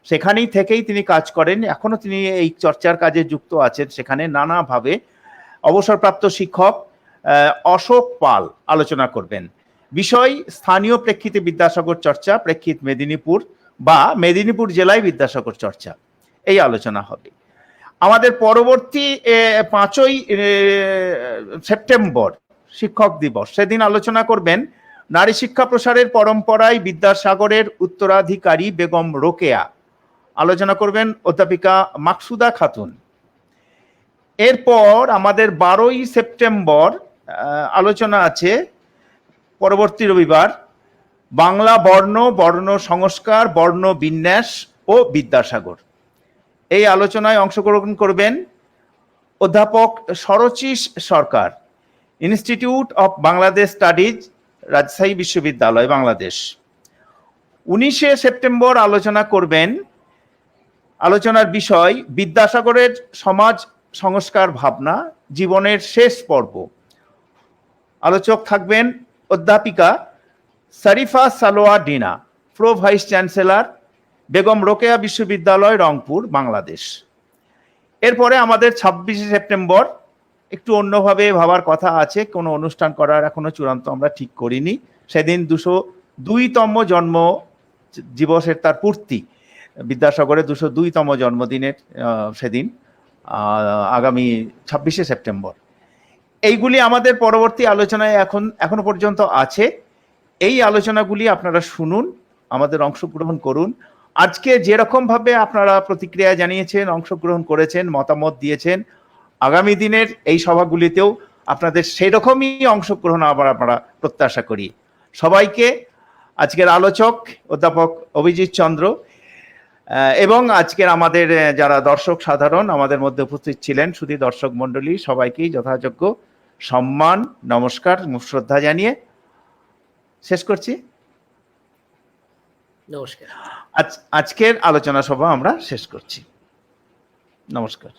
সেখানেই থেকেই তিনি কাজ করেন, এখনো তিনি এই চর্চার কাজে যুক্ত আছেন সেখানে নানাভাবে। অবসরপ্রাপ্ত শিক্ষক অশোক পাল আলোচনা করবেন। বিষয় স্থানীয় প্রেক্ষিতে বিদ্যাসাগর চর্চা, প্রেক্ষিত মেদিনীপুর বা মেদিনীপুর জেলায় বিদ্যাসাগর চর্চা, এই আলোচনা হবে। আমাদের পরবর্তী 5ই সেপ্টেম্বর শিক্ষক দিবস, সেদিন আলোচনা করবেন নারী শিক্ষা প্রসারের পরম্পরায় বিদ্যাসাগরের উত্তরাধিকারী বেগম রোকেয়া, আলোচনা করবেন অধ্যাপিকা মাকসুদা খাতুন। এরপর আমাদের 12ই সেপ্টেম্বর আলোচনা আছে পরবর্তী রবিবার, বাংলা বর্ণ সংস্কার, বর্ণ বিন্যাস ও বিদ্যাসাগর। এই আলোচনায় অংশগ্রহণ করবেন অধ্যাপক Swarochish Sarkar, institute of Bangladesh studies, Rajshahi বিশ্ববিদ্যালয়, বাংলাদেশ। 19শে সেপ্টেম্বর আলোচনার বিষয় বিদ্যাসাগরের সমাজ সংস্কার ভাবনা জীবনের শেষ পর্ব। আলোচক থাকবেন অধ্যাপিকা Sharifa salwar dinner, pro vice chancellor, Begum Rokeya বিশ্ববিদ্যালয়, রংপুর, বাংলাদেশ। এরপরে আমাদের 26শে সেপ্টেম্বর একটু অন্যভাবে ভাবার কথা আছে, কোনো অনুষ্ঠান করার এখনো চূড়ান্ত আমরা ঠিক করিনি। সেদিন 202তম জন্ম দিবসের তার পূর্তি, বিদ্যাসাগরের 202তম জন্মদিনের সেদিন আগামী 26শে সেপ্টেম্বর। এইগুলি আমাদের পরবর্তী আলোচনায় এখনো পর্যন্ত আছে। এই আলোচনাগুলি আপনারা শুনুন, আমাদের অংশগ্রহণ করুন। আজকে যেরকম ভাবে আপনারা প্রতিক্রিয়া জানিয়েছেন, অংশগ্রহণ করেছেন, মতামত দিয়েছেন, আগামী দিনের এই সভাগুলিতেও আপনাদের সেরকমই অংশগ্রহণ আবার আমরা প্রত্যাশা করি। সবাইকে আজকের আলোচক অধ্যাপক অভিজিৎ চন্দ্র এবং আজকের আমাদের যারা দর্শক সাধারণ আমাদের মধ্যে উপস্থিত ছিলেন, শুধু দর্শক মণ্ডলী, সবাইকেই যথাযোগ্য সম্মান, নমস্কার, শ্রদ্ধা জানিয়ে শেষ করছি। নমস্কার। আজকের আলোচনা সভা আমরা শেষ করছি। নমস্কার।